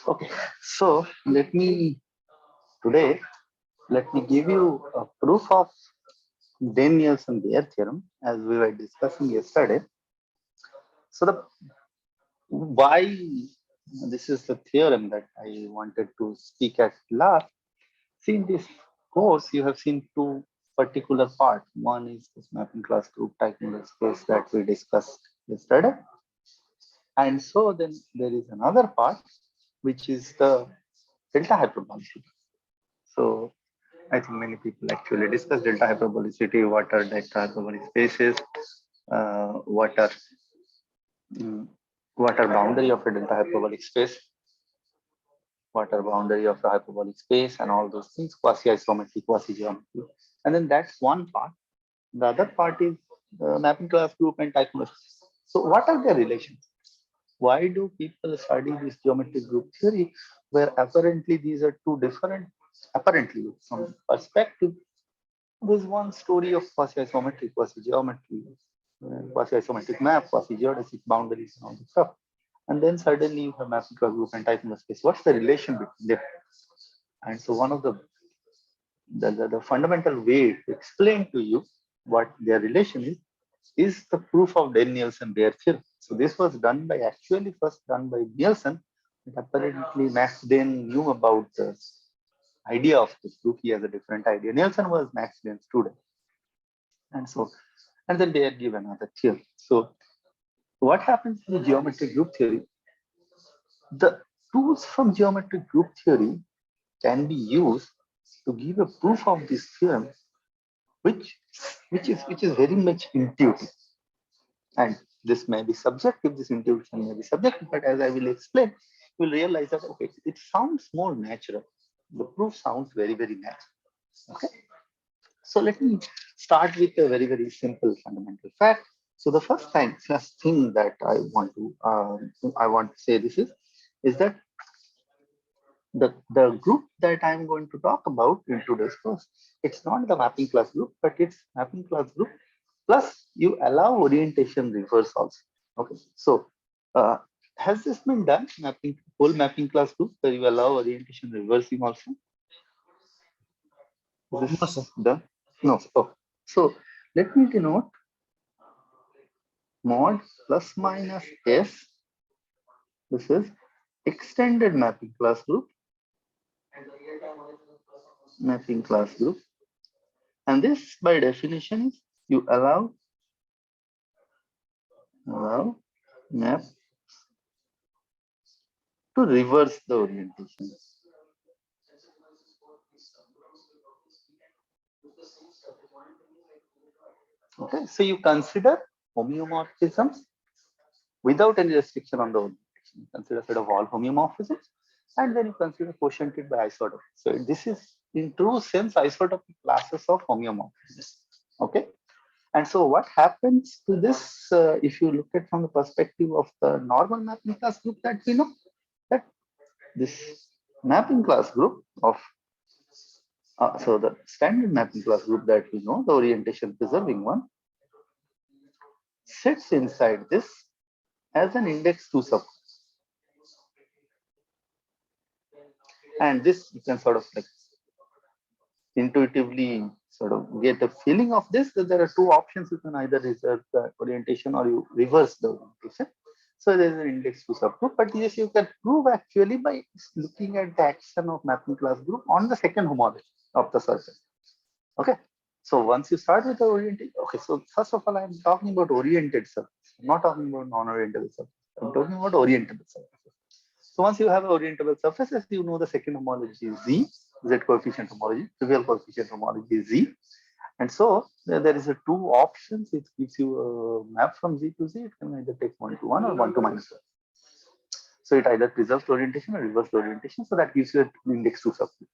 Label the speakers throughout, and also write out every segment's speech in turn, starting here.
Speaker 1: Okay, so today let me give you a proof of Danielson-Bayer theorem as we were discussing yesterday. So why this is the theorem that I wanted to speak at last. See, in this course, you have seen two particular parts. One is this mapping class group type space that we discussed yesterday. And so then there is another part, which is the delta hyperbolicity. So I think many people actually discuss delta hyperbolicity, what are delta hyperbolic spaces, what are boundary of a delta hyperbolic space, what are boundary of the hyperbolic space, and all those things, quasi-isometry, quasi-geometry. And then that's one part. The other part is the mapping class group and typology. So what are their relations? Why do people study this geometric group theory where apparently these are two different, apparently from perspective, there's one story of quasi-isometry, quasi-geometry, quasi-isometric map, quasi-geodesic boundaries and all this stuff. And then suddenly you have mapping class group and type space. What's the relation between them? And so one of the fundamental way to explain to you what their relation is the proof of Danielson-Bayer theorem. So this was first done by Nielsen, but apparently Max Dehn knew about the idea of this proof. He has a different idea. Nielsen was Max Dehn's student. And then Bayer give another theory. So what happens in the geometric group theory? The tools from geometric group theory can be used to give a proof of this theorem, which is very much intuitive. And this may be subjective, this intuition may be subjective, but as I will explain, you will realize that okay, it sounds more natural. The proof sounds very, very natural. Okay. So let me start with a very, very simple fundamental fact. So the first thing that I want to say is that the group that I'm going to talk about in today's course, it's not the mapping class group, but it's mapping class group plus you allow orientation reverse also. Okay, so has this been done, whole mapping class group where you allow orientation reversing also? Is this done? No. Oh, so let me denote mod plus minus s. This is extended mapping class group. And this by definition is you allow map to reverse the orientation. Okay, so you consider homeomorphisms without any restriction on the orientation. You consider a set of all homeomorphisms, and then you consider quotiented by isotopic. So this is in true sense isotopic classes of homeomorphisms. Okay, and so what happens to this if you look at from the perspective of the normal mapping class group that we know, that this mapping class group of so the standard mapping class group that we know, the orientation preserving one, sits inside this as an index 2 subgroup. And this you can sort of like intuitively sort of get a feeling of this, that there are two options. You can either reserve the orientation or you reverse the orientation. So there is an index 2 subgroup, but yes, you can prove actually by looking at the action of mapping class group on the second homology of the surface. Okay. So once you start with the orientation, okay, so first of all, I'm talking about oriented surface. I'm not talking about non-orientable surface. I'm talking about orientable surfaces. So once you have orientable surfaces, you know the second homology is Z coefficient homology, trivial coefficient homology is Z. And so there is a two options. It gives you a map from Z to Z. It can either take 1 to 1 or 1 to minus 1. So it either preserves the orientation or reverses the orientation. So that gives you an index 2 subgroup.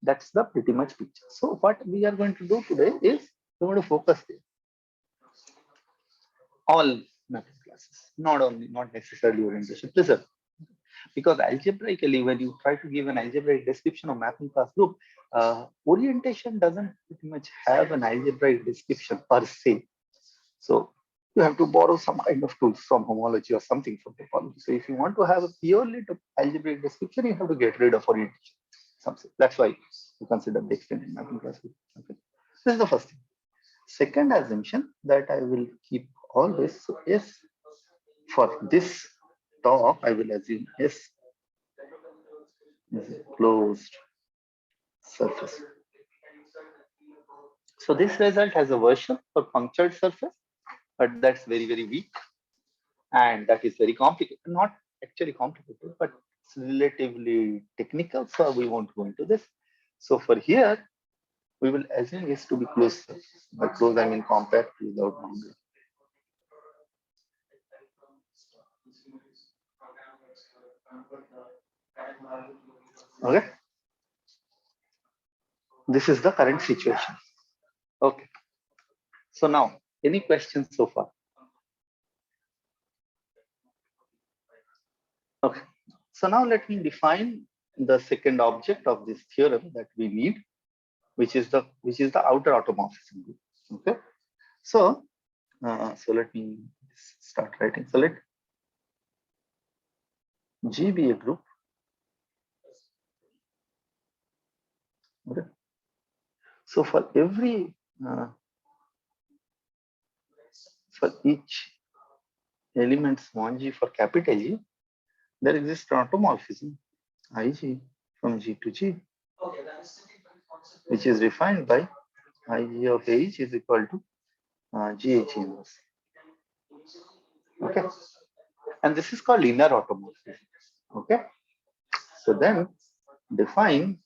Speaker 1: That's the pretty much picture. So what we are going to do today is we're going to focus there. All mapping classes, not necessarily orientation preserve. Because algebraically, when you try to give an algebraic description of mapping class group, orientation doesn't pretty much have an algebraic description per se. So you have to borrow some kind of tools from homology or something from topology. So if you want to have a purely algebraic description, you have to get rid of orientation. Something. That's why you consider the extended mapping class. Okay. This is the first thing. Second assumption that I will keep always. So S for this talk, I will assume S is a closed surface. So this result has a version for punctured surface, but that's very, very weak. And that is very complicated. Not actually complicated, but it's relatively technical. So we won't go into this. So for here, we will assume S to be closed surface. By closed, I mean compact without boundary. Okay. This is the current situation. Okay. So now, any questions so far? Okay. So now let me define the second object of this theorem that we need, which is the outer automorphism group. Okay. So let me start writing. So let G be a group. Okay. So for every for each element small g for capital G, there exists an automorphism Ig from G to G, which is defined by Ig of H is equal to GH inverse. Okay, and this is called inner automorphism. Okay, so then define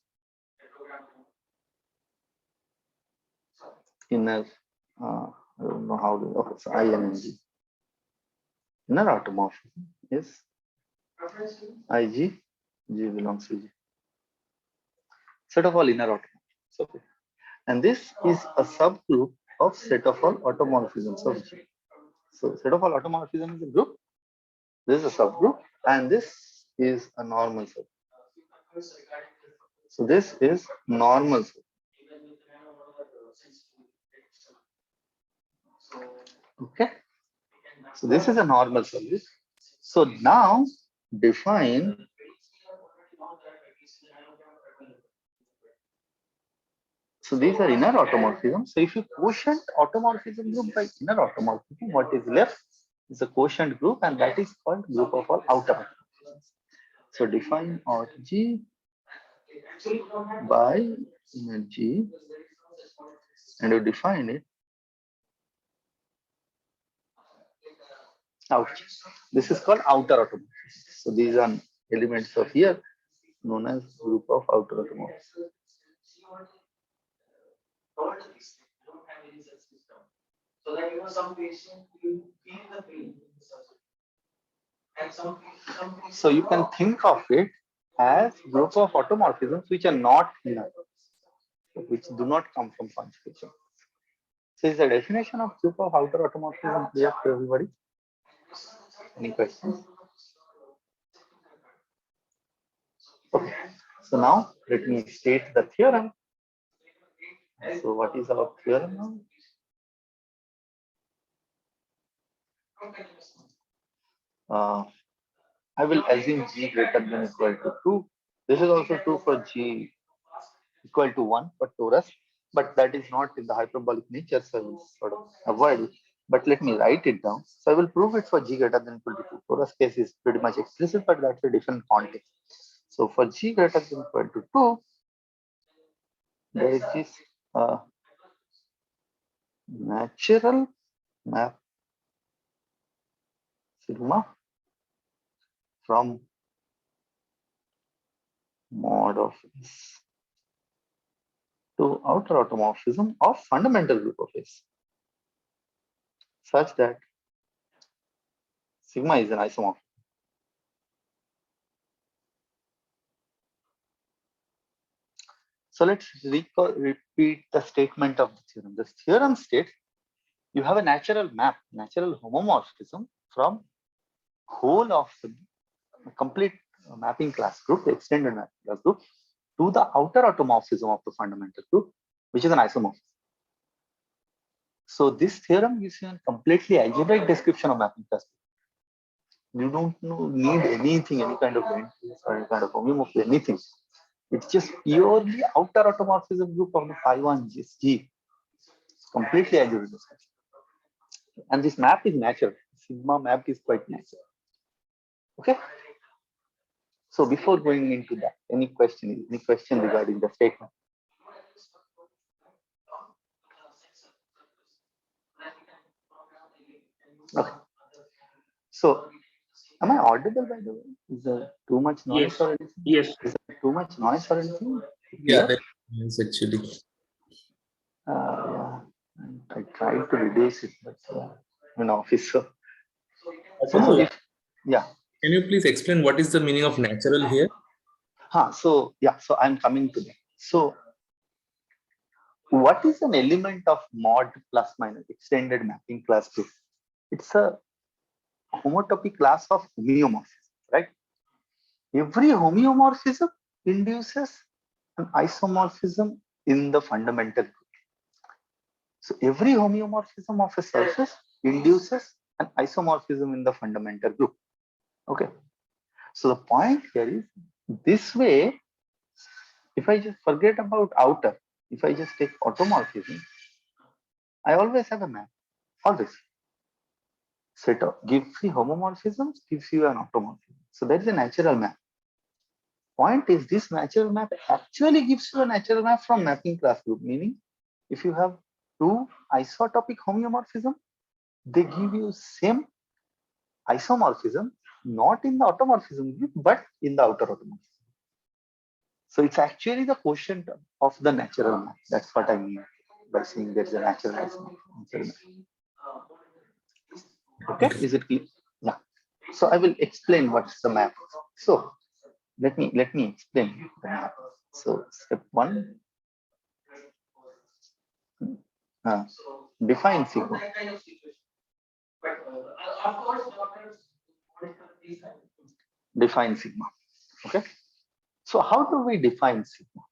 Speaker 1: inner. I don't know how to. Okay, so I and G. Inner automorphism is Ig, G belongs to G. Set of all inner automorphisms. Okay, and this is a subgroup of set of all automorphisms of G. So set of all automorphism is a group. This is a subgroup, and this is a normal subgroup. So this is normal subgroup. Okay. So this is a normal subgroup. So now define so these are inner automorphisms. So if you quotient automorphism group by inner automorphism, what is left is a quotient group, and that is called group of all outer automorphisms. So define out G by inner G, and you define it out. This is called outer automorphism. So these are elements of here known as group of outer automorphisms. So that some patient will feel the pain. So you can think of it as group of automorphisms which are not inner, which do not come from conjugation. So is the definition of group of outer automorphism clear to everybody? Any questions? Okay. So now let me state the theorem. So what is our theorem now? I will assume G greater than equal to 2. This is also true for G equal to 1 for torus, but that is not in the hyperbolic nature, so I will sort of avoid it. But let me write it down. So I will prove it for G greater than equal to 2. Torus case is pretty much explicit, but that's a different context. So for G greater than equal to 2, there is this natural map sigma from mod of S to outer automorphism of fundamental group of S, such that sigma is an isomorphism. So let's repeat the statement of the theorem. The theorem states you have a natural map, natural homomorphism from whole of the complete mapping class group, the extended mapping class group, to the outer automorphism of the fundamental group, which is an isomorphism. So this theorem gives you a completely algebraic description of mapping class. You don't need anything, any kind of entries or any kind of homeomorphism, anything. It's just purely outer automorphism group of the phi 1 G. It's completely algebraic description. And this map is natural. Sigma map is quite natural. Okay. So before going into that, any question regarding the statement? Okay. So am I audible by the way? Is there too much noise or anything?
Speaker 2: Yes.
Speaker 1: Is there too much noise or anything?
Speaker 3: Yeah, that is actually.
Speaker 1: Yeah. I tried to reduce it, but in office. So yeah.
Speaker 3: Can you please explain what is the meaning of natural here?
Speaker 1: So I'm coming to that. So what is an element of mod plus minus extended mapping class group? It's a homotopy class of homeomorphism, right? Every homeomorphism induces an isomorphism in the fundamental group. So every homeomorphism of a surface induces an isomorphism in the fundamental group. Okay. So the point here is this way, if I just forget about outer, if I just take automorphism, I always have a map. Always. Set of give free homomorphisms gives you an automorphism. So that is a natural map. Point is this natural map actually gives you a natural map from mapping class group, meaning if you have two isotopic homeomorphism, they give you same isomorphism, not in the automorphism group, but in the outer automorphism. So it's actually the quotient of the natural map. That's what I mean by saying there's a natural map. Okay, is it clear? Yeah. So I will explain what's the map. So let me explain the map. So step one, define sigma. Define sigma. Okay. So how do we define sigma?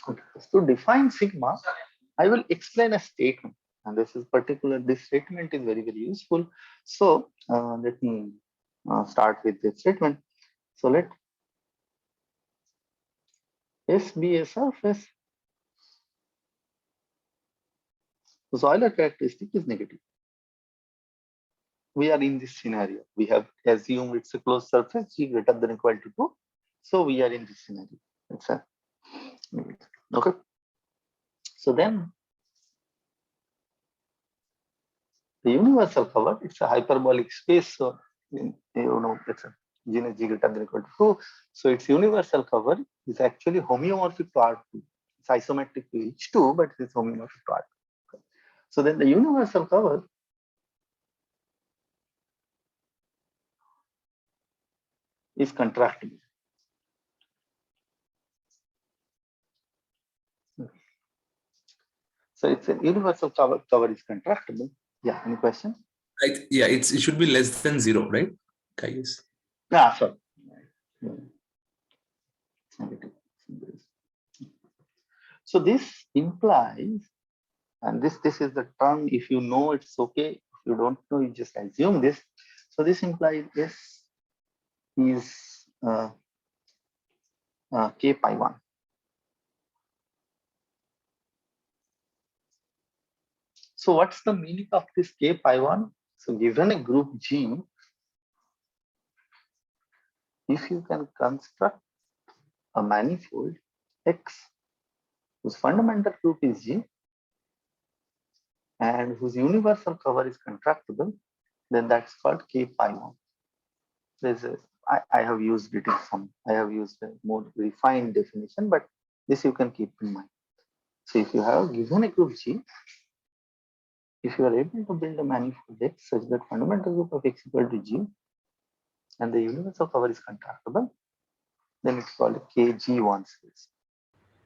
Speaker 1: Okay. To define sigma, I will explain a statement, and this statement is very useful. So let me start with this statement. So let S be a surface whose Euler characteristic is negative. We are in this scenario. We have assumed it's a closed surface, G greater than or equal to 2. So we are in this scenario. It's a negative. Okay. So then the universal cover, it's a hyperbolic space. So it's a G greater than or equal to 2. So its universal cover is actually homeomorphic to R2. It's isometric to H2, but it's homeomorphic to R2. So then the universal cover is contractible. So it's a universal cover is contractible. Yeah, any question?
Speaker 3: Like, yeah, it should be less than 0, right? I guess.
Speaker 1: Yeah, sorry. So this implies, and this is the term, if you know it's okay, if you don't know, you just assume this. So this implies S is K pi 1. So what's the meaning of this K pi 1? So given a group G, if you can construct a manifold X whose fundamental group is G and whose universal cover is contractible, then that's called K pi 1. I have used it in some, I have used a more refined definition, but this you can keep in mind. So if you have given a group G, if you are able to build a manifold X such that fundamental group of X equal to G and the universal cover is contractible, then it's called a KG1 space.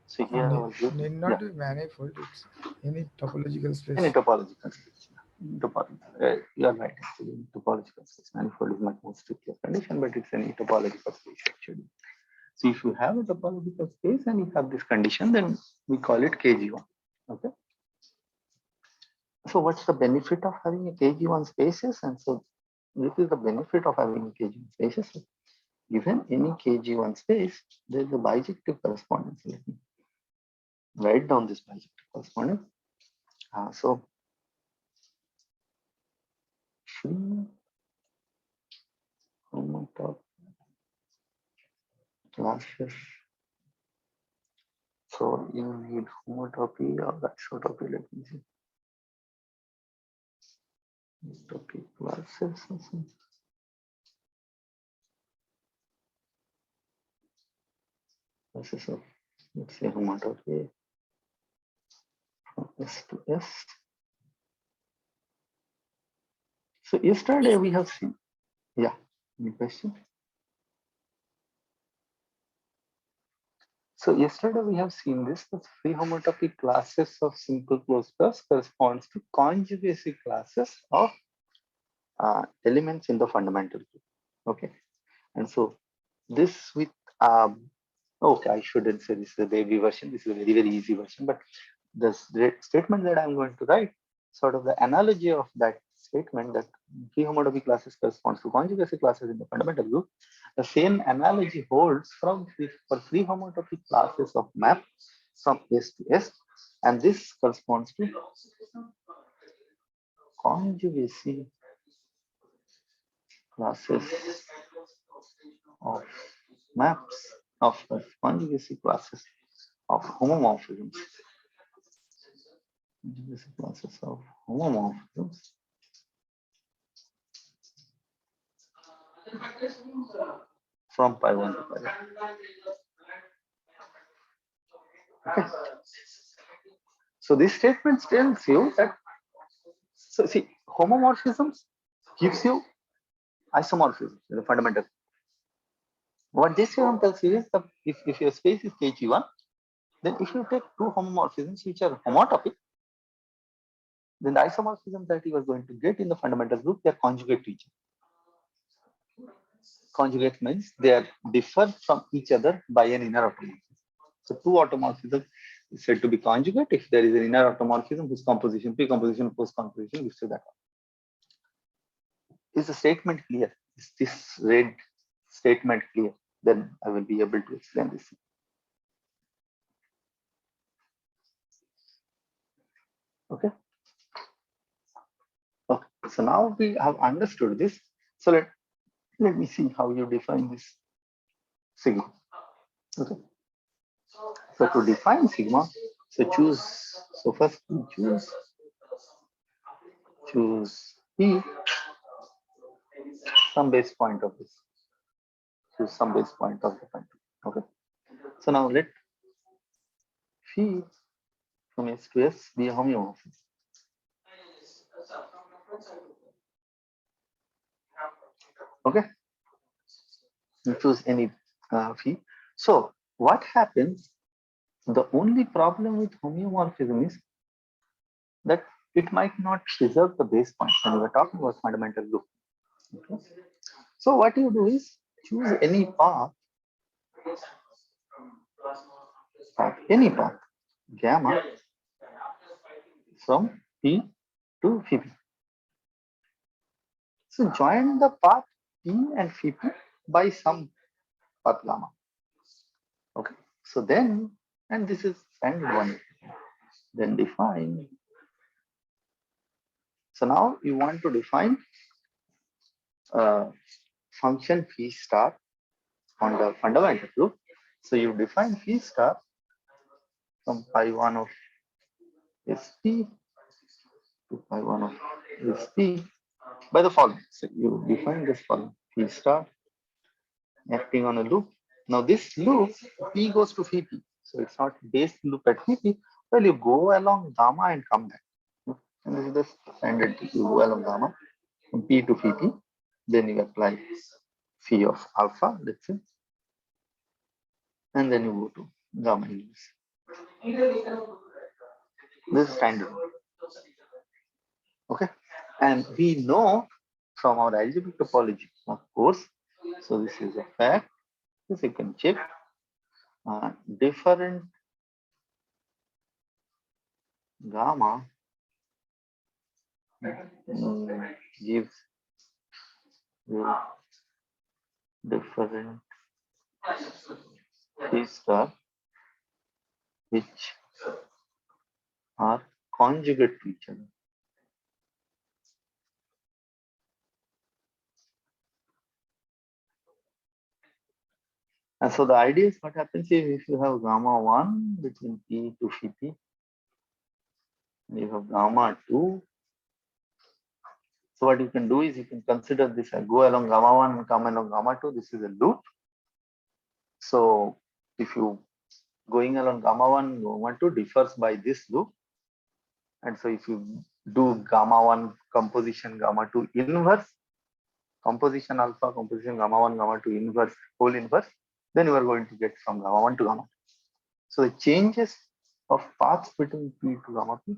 Speaker 1: So here
Speaker 4: need not be manifold, it's any topological space.
Speaker 1: Any topological space. You are right, actually. Topological space. Manifold is much more stricter condition, but it's any topological space actually. So if you have a topological space and you have this condition, then we call it KG1. Okay. So so what's the benefit of having a KG1 spaces? And so this is the benefit of having a KG1 spaces. So given any KG1 space, there is a bijective correspondence. Let me write down this bijective correspondence. So free homotopy classes. So you need homotopy or isotopy. Let me see. Homotopy classes or something. Classes of, let's say, homotopy from S to S. So yesterday we have seen, yeah, any question? So yesterday we have seen this, that free homotopy classes of simple closed curves corresponds to conjugacy classes of elements in the fundamental group. Okay, and so this with okay, I shouldn't say this is a baby version. This is a very, very easy version, but the statement that I'm going to write, sort of the analogy of that statement, that free homotopy classes corresponds to conjugacy classes in the fundamental group. The same analogy holds for free homotopy classes of map from S to S, and this corresponds to conjugacy classes of maps of conjugacy classes of homomorphisms. Conjugacy classes of homomorphisms from pi 1 to pi 1. Okay. So this statement tells you that, so see, homomorphisms gives you isomorphism in the fundamental. What this theorem tells you is that if your space is KG1, then if you take two homomorphisms which are homotopy, then the isomorphism that you are going to get in the fundamental group, they are conjugate to each other. Conjugate means they are differ from each other by an inner automorphism. So two automorphisms is said to be conjugate if there is an inner automorphism whose composition, pre-composition, post-composition gives you that. Is the statement clear? Is this red statement clear? Then I will be able to explain this. Okay. Okay. So now we have understood this. So let me see how you define this sigma. Okay. So to define sigma, so choose. So first we choose P, some base point of this. Choose some base point of the point. Okay. So now let phi from S to S be a homeomorphism. Okay. You choose any phi. So what happens? The only problem with homeomorphism is that it might not preserve the base point when we are talking about fundamental group. Okay. So what you do is choose any path, gamma from P to Phi P. So join the path P and Phi P by some path gamma. Okay. So then, and this is standard one. Then define. So now you want to define function phi star on the fundamental group. So you define phi star from pi 1 of SP to pi 1 of SP by the following. So you define this following: phi star acting on a loop. Now this loop, P goes to phi P. So it's not based loop at phi P. Well, you go along gamma and come back. And this is the standard. You go along gamma from P to phi P. Then you apply phi of alpha, let's say. And then you go to gamma inverse. This is standard. Okay. And we know from our algebraic topology, of course. So this is a fact. This you can check. Different gamma gives you different P star which are conjugate to each other. And so the idea is what happens is if you have gamma 1 between P to Phi, you have gamma 2. So what you can do is you can consider this and go along gamma 1 and come along gamma 2. This is a loop. So if you going along gamma 1, gamma 2 differs by this loop. And so if you do gamma 1 composition, gamma 2 inverse, composition alpha, composition gamma 1, gamma 2 inverse, whole inverse, then you are going to get from gamma 1 to gamma 2. So the changes of paths between P to gamma P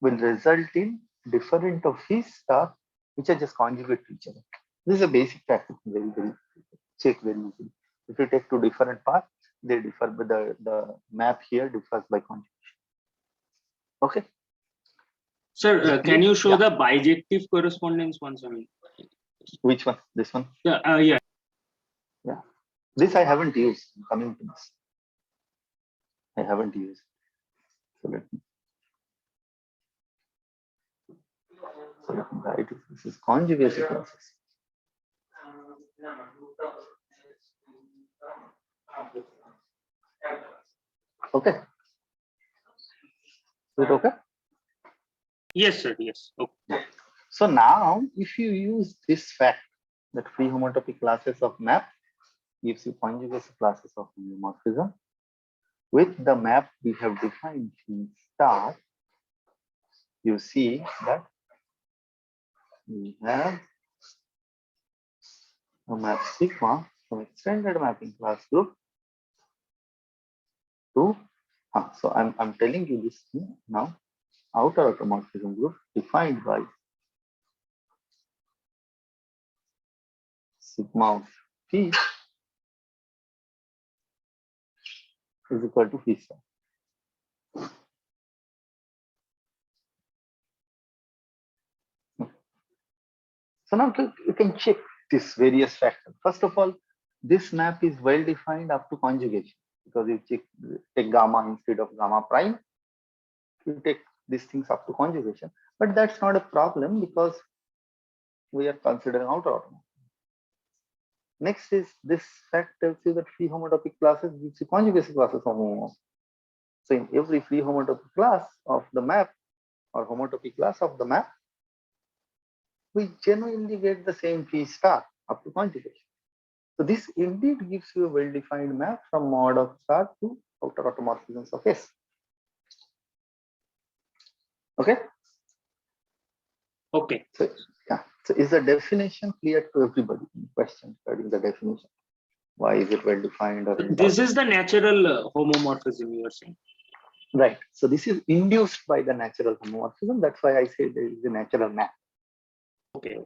Speaker 1: will result in different of Phi star which are just conjugate to each other. This is a basic fact, very check very easily. If you take two different paths, they differ, but the map here differs by conjugation. Okay.
Speaker 2: Sir, can you show the bijective correspondence once again?
Speaker 1: Which one? This one?
Speaker 2: Yeah.
Speaker 1: Yeah. This I haven't used. Coming to this, I haven't used. So let me write it. This is conjugacy process. Okay. Is it okay?
Speaker 2: Yes, sir. Yes. Okay.
Speaker 1: So now, if you use this fact that free homotopy classes of map gives you conjugacy classes of homeomorphism, with the map we have defined in star, you see that we have a map sigma from extended mapping class group to so I'm telling you this now. Outer automorphism group defined by sigma of P is equal to P star. So now you can check this various factors. First of all, this map is well defined up to conjugation because you take gamma instead of gamma prime. You take these things up to conjugation, but that's not a problem because we are considering outer automorphism. Next is this fact tells you that free homotopy classes gives you conjugacy classes of homomorphism. So in every free homotopy class of the map or homotopy class of the map, we genuinely get the same P star up to conjugation. So this indeed gives you a well-defined map from mod of star to outer automorphisms of S. Okay.
Speaker 2: Okay.
Speaker 1: So yeah. So is the definition clear to everybody? Question regarding the definition. Why is it well defined? Or
Speaker 2: This is the natural homomorphism you are saying.
Speaker 1: Right. So this is induced by the natural homomorphism. That's why I say there is a natural map.
Speaker 2: Okay.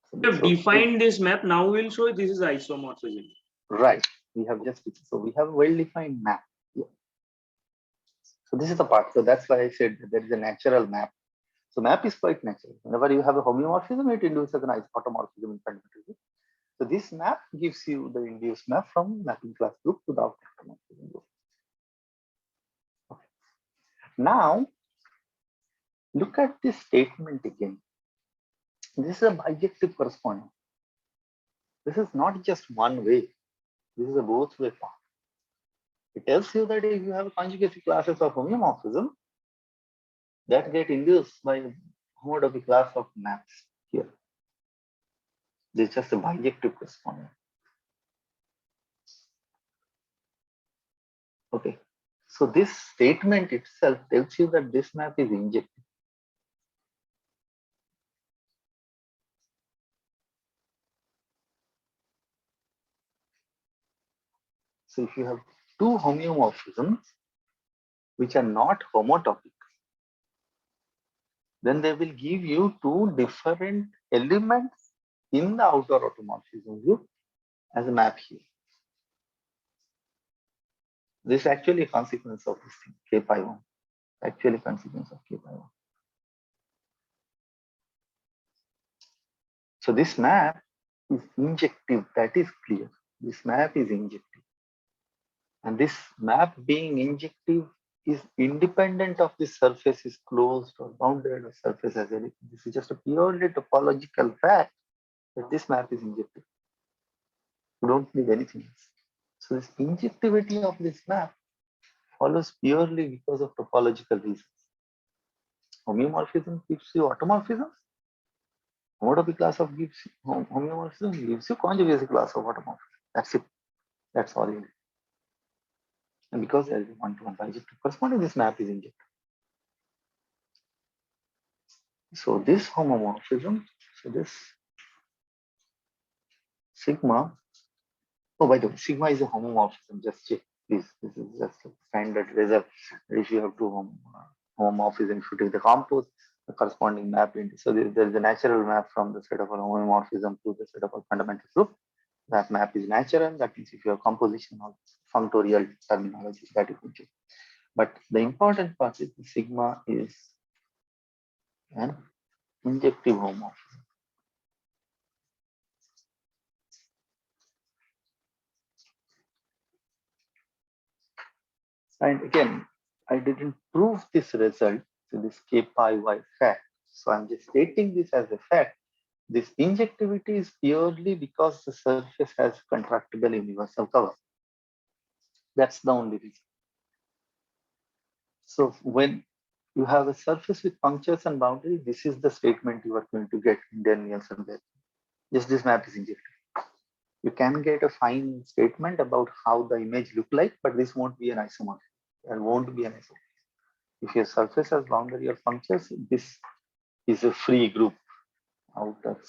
Speaker 1: So
Speaker 2: We have defined this map. Now we'll show this is isomorphism.
Speaker 1: Right. We have we have a well-defined map. Yeah. So this is the part. So that's why I said that there is a natural map. So map is quite natural. Whenever you have a homeomorphism, it induces an automorphism in fundamentally. So this map gives you the induced map from mapping class group to the outer automorphism group. Okay. Now, look at this statement again. This is a bijective correspondence. This is not just one way. This is a both way path. It tells you that if you have conjugacy classes of homeomorphism that get induced by homotopy class of maps here. This is just a bijective correspondence. Okay. So this statement itself tells you that this map is injective. So if you have two homeomorphisms which are not homotopic, then they will give you two different elements in the outer automorphism group as a map here. This is actually a consequence of this thing, K pi 1. Actually, consequence of K pi 1. So this map is injective, that is clear. This map is injective. And this map being injective is independent of the surface is closed or bounded or surface has anything. This is just a purely topological fact that this map is injective. You don't need anything else. So this injectivity of this map follows purely because of topological reasons. Homeomorphism gives you automorphism. Homotopy class of gives homeomorphism gives you conjugacy class of automorphism. That's it. That's all you need. And because there is a one-to-one bijective corresponding, this map is injective. So this homomorphism, so this sigma, oh, by the way, sigma is a homomorphism. Just check, please. This is just a standard result. If you have two homomorphism, if you take the compose, the corresponding map into. So there is a natural map from the set of a homomorphism to the set of a fundamental group. That map is natural. That means if you have composition or functorial terminology, that you can check. But the important part is the sigma is an injective homomorphism. And again, I didn't prove this result to this K pi y fact. So I'm just stating this as a fact. This injectivity is purely because the surface has contractible universal cover. That's the only reason. So when you have a surface with punctures and boundaries, this is the statement you are going to get in Nielsen. Yes, this map is injective. You can get a fine statement about how the image look like, but this won't be an isomorphism. There won't be an isomorphism. If your surface has boundary or punctures, this is a free group out of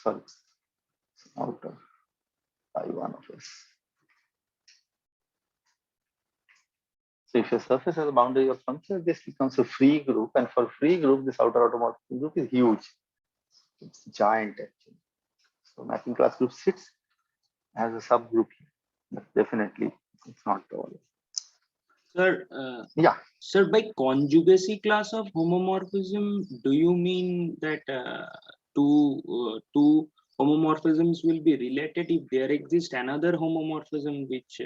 Speaker 1: pi one of S. So if your surface has a boundary of puncture, this becomes a free group, and for free group, this outer automorphic group is huge. It's giant actually. So mapping class group sits as a subgroup here, but definitely it's not all.
Speaker 2: Sir,
Speaker 1: Yeah.
Speaker 2: Sir, by conjugacy class of homomorphism, do you mean that two homomorphisms will be related if there exists another homomorphism which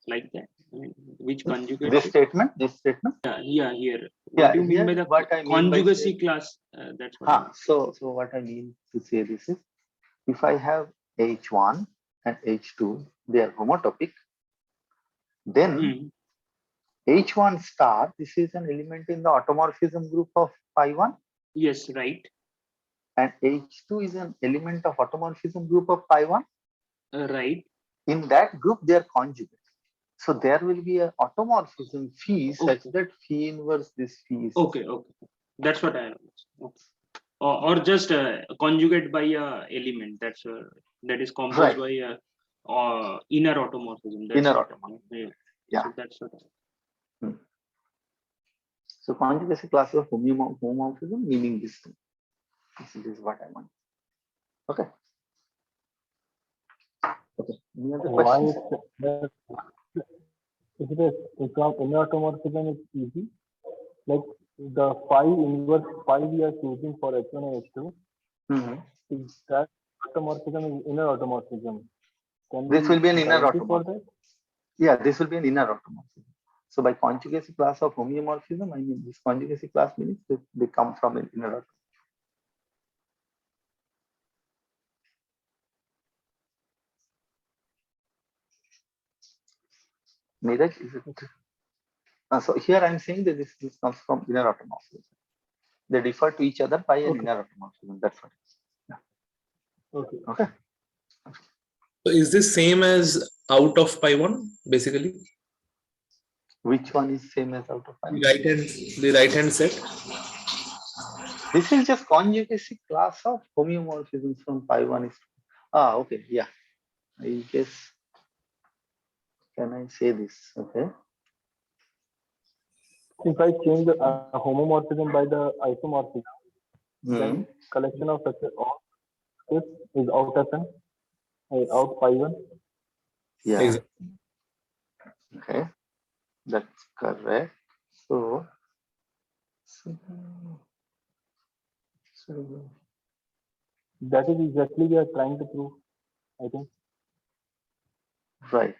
Speaker 2: like that? I mean, which conjugates
Speaker 1: This
Speaker 2: it?
Speaker 1: statement.
Speaker 2: Yeah, here. What do you mean by the
Speaker 1: what I mean
Speaker 2: conjugacy class? That's what I mean.
Speaker 1: So what I mean to say this is, if I have H1 and H2, they are homotopic, then H1 star, this is an element in the automorphism group of pi 1.
Speaker 2: Yes, right.
Speaker 1: And H2 is an element of automorphism group of pi 1.
Speaker 2: Right.
Speaker 1: In that group, they are conjugate. So there will be an automorphism phi such that phi inverse this phi is.
Speaker 2: Okay. That's what I understand. Okay. Or just conjugate by a element that is composed by a inner automorphism. That's
Speaker 1: inner
Speaker 2: what
Speaker 1: automorphism.
Speaker 2: Yeah. So that's what.
Speaker 1: So conjugacy class of homomorphism, meaning this thing. This is what I want. Okay. Any other questions?
Speaker 5: If inner automorphism is easy, like the phi inverse phi we are choosing for H1 and H2, is that automorphism is inner automorphism.
Speaker 1: This will be an inner
Speaker 5: automorphism.
Speaker 1: Yeah, this will be an inner automorphism. So by conjugacy class of homeomorphism, I mean this conjugacy class means they come from an inner automorphism. Neeraj, is it? So here I'm saying that this comes from inner automorphism. They differ to each other by an inner automorphism. That's what it is. Okay.
Speaker 3: So is this same as out of pi 1 basically?
Speaker 1: Which one is same as out of pi 1?
Speaker 3: The right hand set.
Speaker 1: This is just conjugacy class of homeomorphisms from pi 1 is. Okay. Yeah. I guess. Can I say this? Okay.
Speaker 5: If I change the homomorphism by the isomorphism, then collection of such this is out of n, out pi 1.
Speaker 1: Yeah.
Speaker 3: Exactly.
Speaker 1: Okay. That's correct. So
Speaker 5: That is exactly we are trying to prove, I think.
Speaker 1: Right.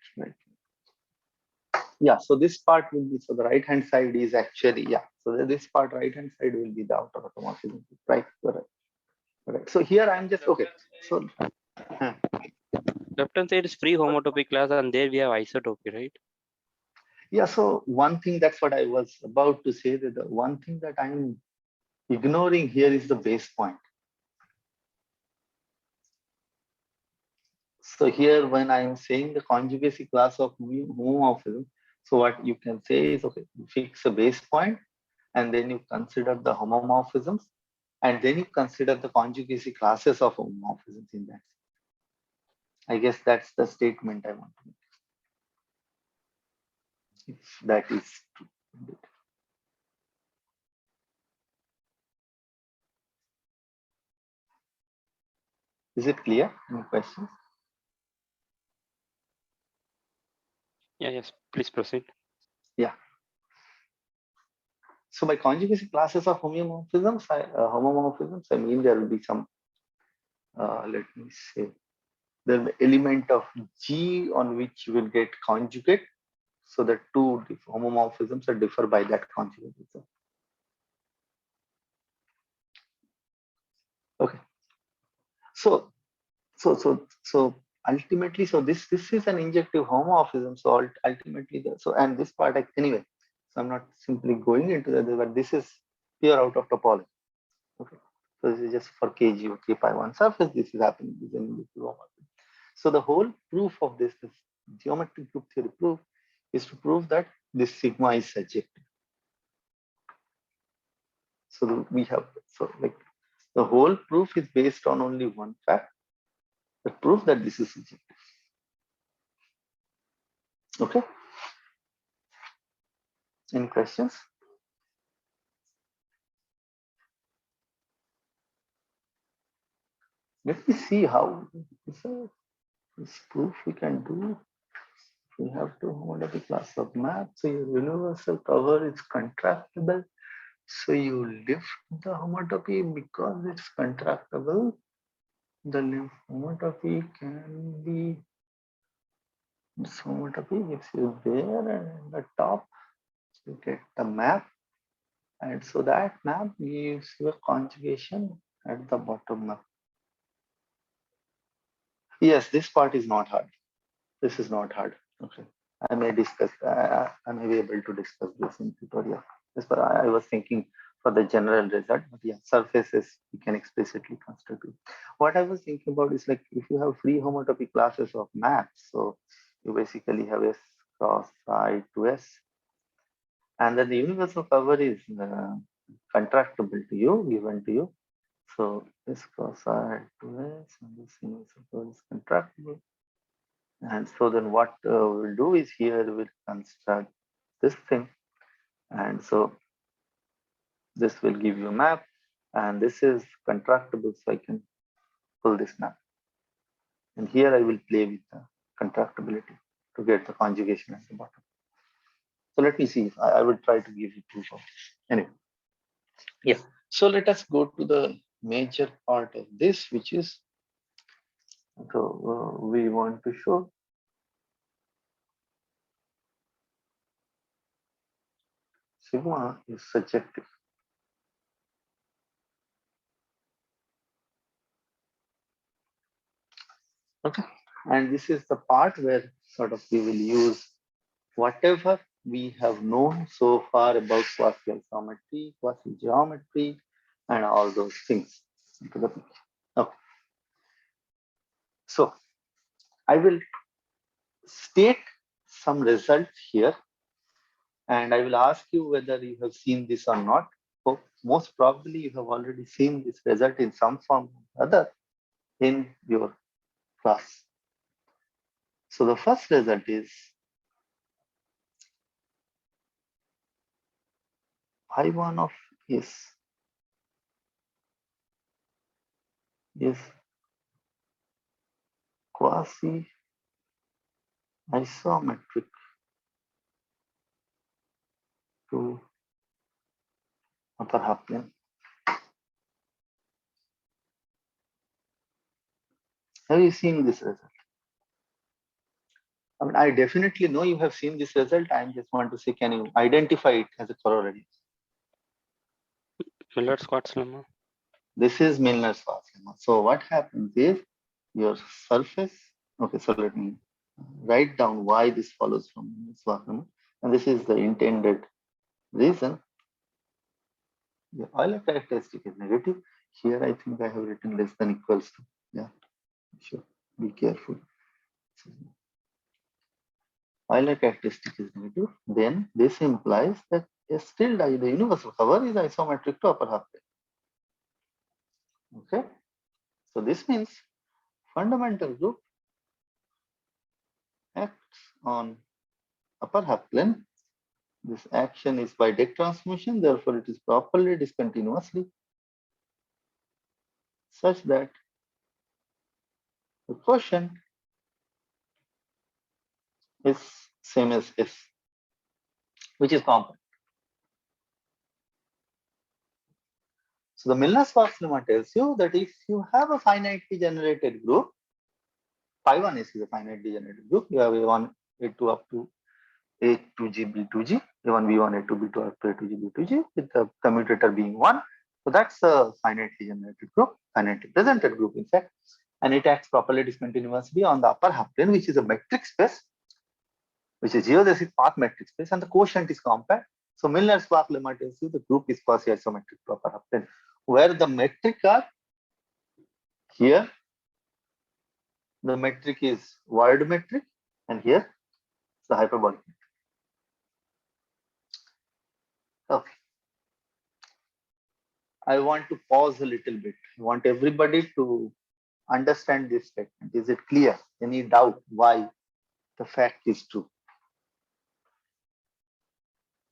Speaker 1: Yeah, so this part will be, so the right hand side is actually, yeah, so this part right hand side will be the outer automorphism, right? Correct. So here I'm just, okay, so
Speaker 6: Left hand side is free homotopy class, and there we have isotopy, right?
Speaker 1: yeah, so one thing, that's what I was about to say, that the one thing that I'm ignoring here is the base point. So here when I'm saying the conjugacy class of homomorphism, so what you can say is, okay, you fix a base point and then you consider the homomorphisms, and then you consider the conjugacy classes of homomorphisms in that. I guess that's the statement I want to make. If that is true. Is it clear? Any questions?
Speaker 6: Yeah, yes. Please proceed.
Speaker 1: Yeah. So by conjugacy classes of homomorphisms, I mean there will be some, let me say, the element of G on which you will get conjugate. So the two homomorphisms are differ by that conjugatism. Okay. So ultimately, so this is an injective homomorphism. So ultimately, and this part anyway. So I'm not simply going into that, but this is pure out of topology. Okay. So this is just for KG or K-pi1 surface. This is happening. This is an injective homomorphism. So the whole proof of this geometric group theory proof is to prove that this sigma is surjective. So we have, so like the whole proof is based on only one fact, the proof that this is surjective. Okay. Any questions? Let me see how this proof we can do. We have to homotopy class of map. So your universal cover is contractible. So you lift the homotopy because it's contractible. The homotopy can be, this homotopy gives you there, and at the top you get the map, and so that map gives you a conjugation at the bottom map. Yes, this part is not hard. This is not hard. Okay, I may discuss. I may be able to discuss this in tutorial. Yes, but I was thinking for the general result. But yeah, surfaces we can explicitly constitute. What I was thinking about is like if you have free homotopy classes of maps, so you basically have S cross I to S, and then the universal cover is contractible to you, given to you. So S cross I to S, and this universal cover is contractible. And so then what we'll do is here we'll construct this thing. And so this will give you a map, and this is contractible, so I can pull this map. And here I will play with the contractibility to get the conjugation at the bottom. So let me see if I will try to give you proof of this. Anyway, yeah. So let us go to the major part of this, which is, so we want to show sigma is surjective. Okay, and this is the part where sort of we will use whatever we have known so far about quasi-isometry, quasi-geometry, and all those things into the picture. Okay, so I will state some results here, and I will ask you whether you have seen this or not. So most probably you have already seen this result in some form or other in your class. So the first result is I1 of S is quasi-isometric to upper half plane. Have you seen this result? I mean, I definitely know you have seen this result. I just want to say, can you identify it as a corollary?
Speaker 6: Miller's-Quartz lemma.
Speaker 1: This is Milner-Schwarz lemma. So what happens is your surface. Okay, so let me write down why this follows from Milner-Schwarz lemma, and this is the intended reason. The Euler characteristic is negative. Here, I think I have written less than equals to. Yeah, sure. Be careful. Euler characteristic is negative. Then this implies that still the universal cover is isometric to upper half plane. Okay, so this means fundamental group acts on upper half plane. This action is by deck transformation, therefore it is properly discontinuously such that the quotient is same as S, which is compact. So the Milner-Schwarz lemma tells you that if you have a finitely generated group, phi1 is a finitely generated group, you have A1, A2 up to A2G, B2G, A1, B1, A2, B2 up to A2G, B2G, with the commutator being 1. So that's a finitely generated group, finitely presented group, in fact, and it acts properly discontinuously on the upper half plane, which is a metric space, which is geodesic path metric space, and the quotient is compact. So Milner-Schwarz lemma tells you the group is quasi-isometric to upper half plane, where the metric are here. The metric is word metric, and here it's the hyperbolic metric. Okay. I want to pause a little bit. I want everybody to understand this statement. Is it clear? Any doubt why the fact is true?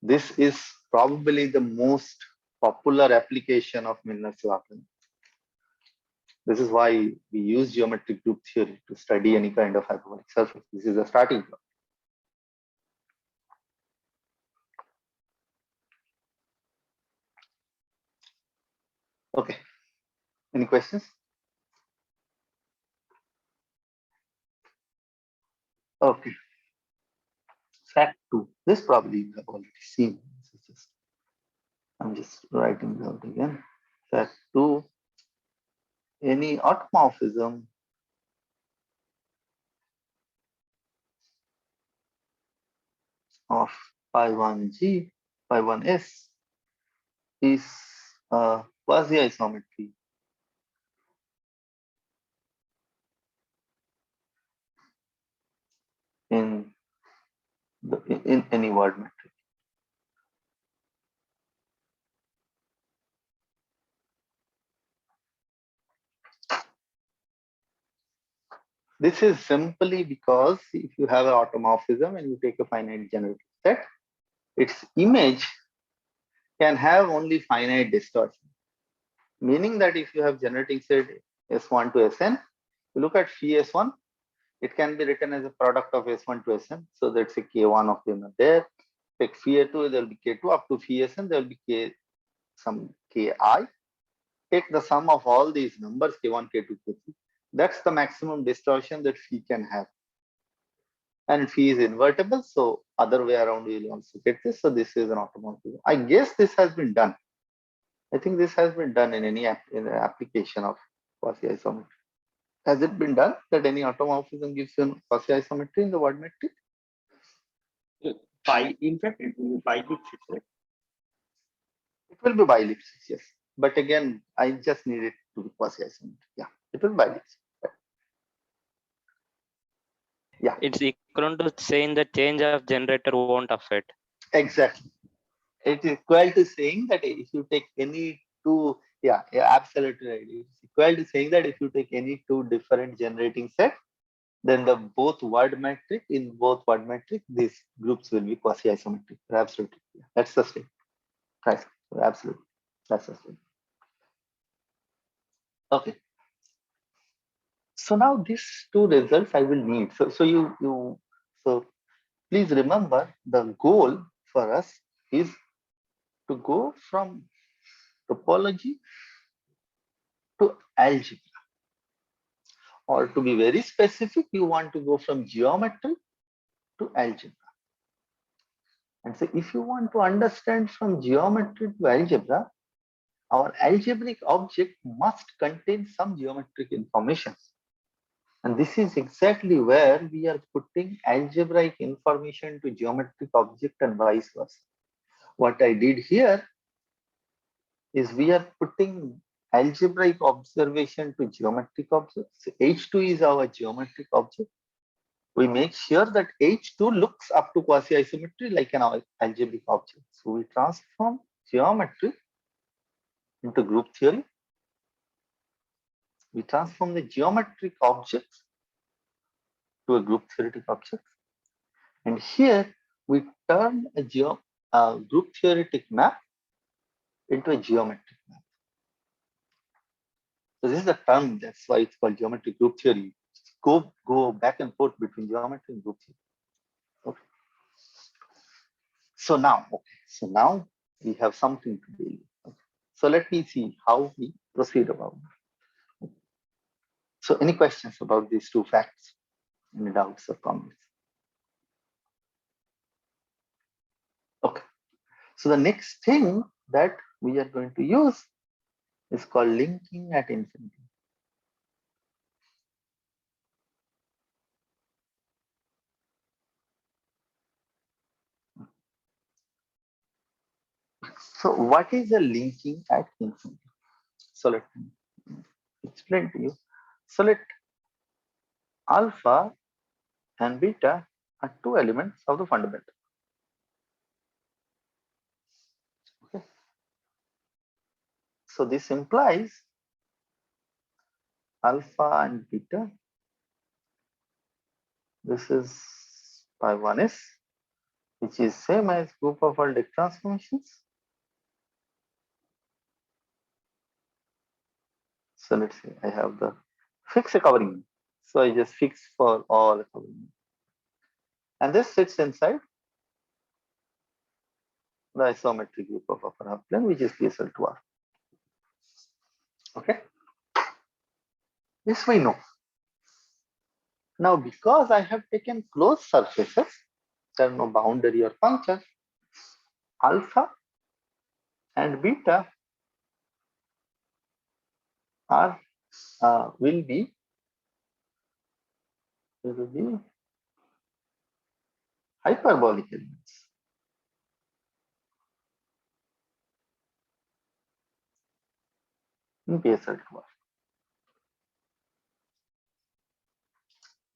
Speaker 1: This is probably the most popular application of Milner-Schwarz lemma. This is why we use geometric group theory to study any kind of hyperbolic surface. This is a starting point. Okay. Any questions? Okay. Fact 2. This probably you have already seen. I'm just writing it out again. Fact 2. Any automorphism of phi1G, phi1S is a quasi-isometry in any word metric. This is simply because if you have an automorphism and you take a finite generated set, its image can have only finite distortion. Meaning that if you have generating set S1 to Sn, you look at phi S1, it can be written as a product of S1 to Sn. So that's a K1 of them are there. Take phi A2, there will be K2 up to phi Sn, there will be K some Ki. Take the sum of all these numbers, K1, K2, K3. That's the maximum distortion that phi can have. And phi is invertible, so other way around we will also get this. So this is an automorphism. I guess this has been done. I think this has been done in any application of quasi-isometry. Has it been done that any automorphism gives you quasi-isometry in the word metric?
Speaker 2: In fact, it will be bi-elliptic, right?
Speaker 1: It will be bi-elliptic, yes. But again, I just need it to be quasi-isometry. Yeah, it will be bi-elliptic. Yeah.
Speaker 6: It's equivalent to saying the change of generator won't affect.
Speaker 1: Exactly. It is equal to saying that if you take any two, yeah, absolutely right. It's equal to saying that if you take any two different generating sets, then the both word metric, in both word metric, these groups will be quasi-isometric. Absolutely. Yeah. That's the state. Right. Absolutely. That's the state. Okay. So now these two results I will need. So please remember the goal for us is to go from topology to algebra. or to be very specific, you want to go from geometry to algebra. And so if you want to understand from geometry to algebra, our algebraic object must contain some geometric information. And this is exactly where we are putting algebraic information to geometric object and vice versa. What I did here is we are putting algebraic observation to geometric objects. H2 is our geometric object. We make sure that H2 looks up to quasi-isometry like an algebraic object. So we transform geometry into group theory. We transform the geometric objects to a group theoretic object. And here we turn a group theoretic map into a geometric map. So this is the term, that's why it's called geometric group theory. Go back and forth between geometry and group theory. Okay. So now we have something to deal with. Okay. So let me see how we proceed about it. So any questions about these two facts? Any doubts or comments? Okay. So the next thing that we are going to use is called linking at infinity. So what is a linking at infinity? So let me explain to you. So let alpha and beta are two elements of the fundamental. Okay. So this implies alpha and beta. This is pi 1s, which is same as group of Aldec transformations. So let's say I have the fix a covering. So I just fix for all covering. And this sits inside the isometric group of upper half plane, which is PSL2R. Okay. This we know. Now, because I have taken closed surfaces, there are no boundary or puncture, alpha and beta are will be hyperbolic elements. In PSL2R.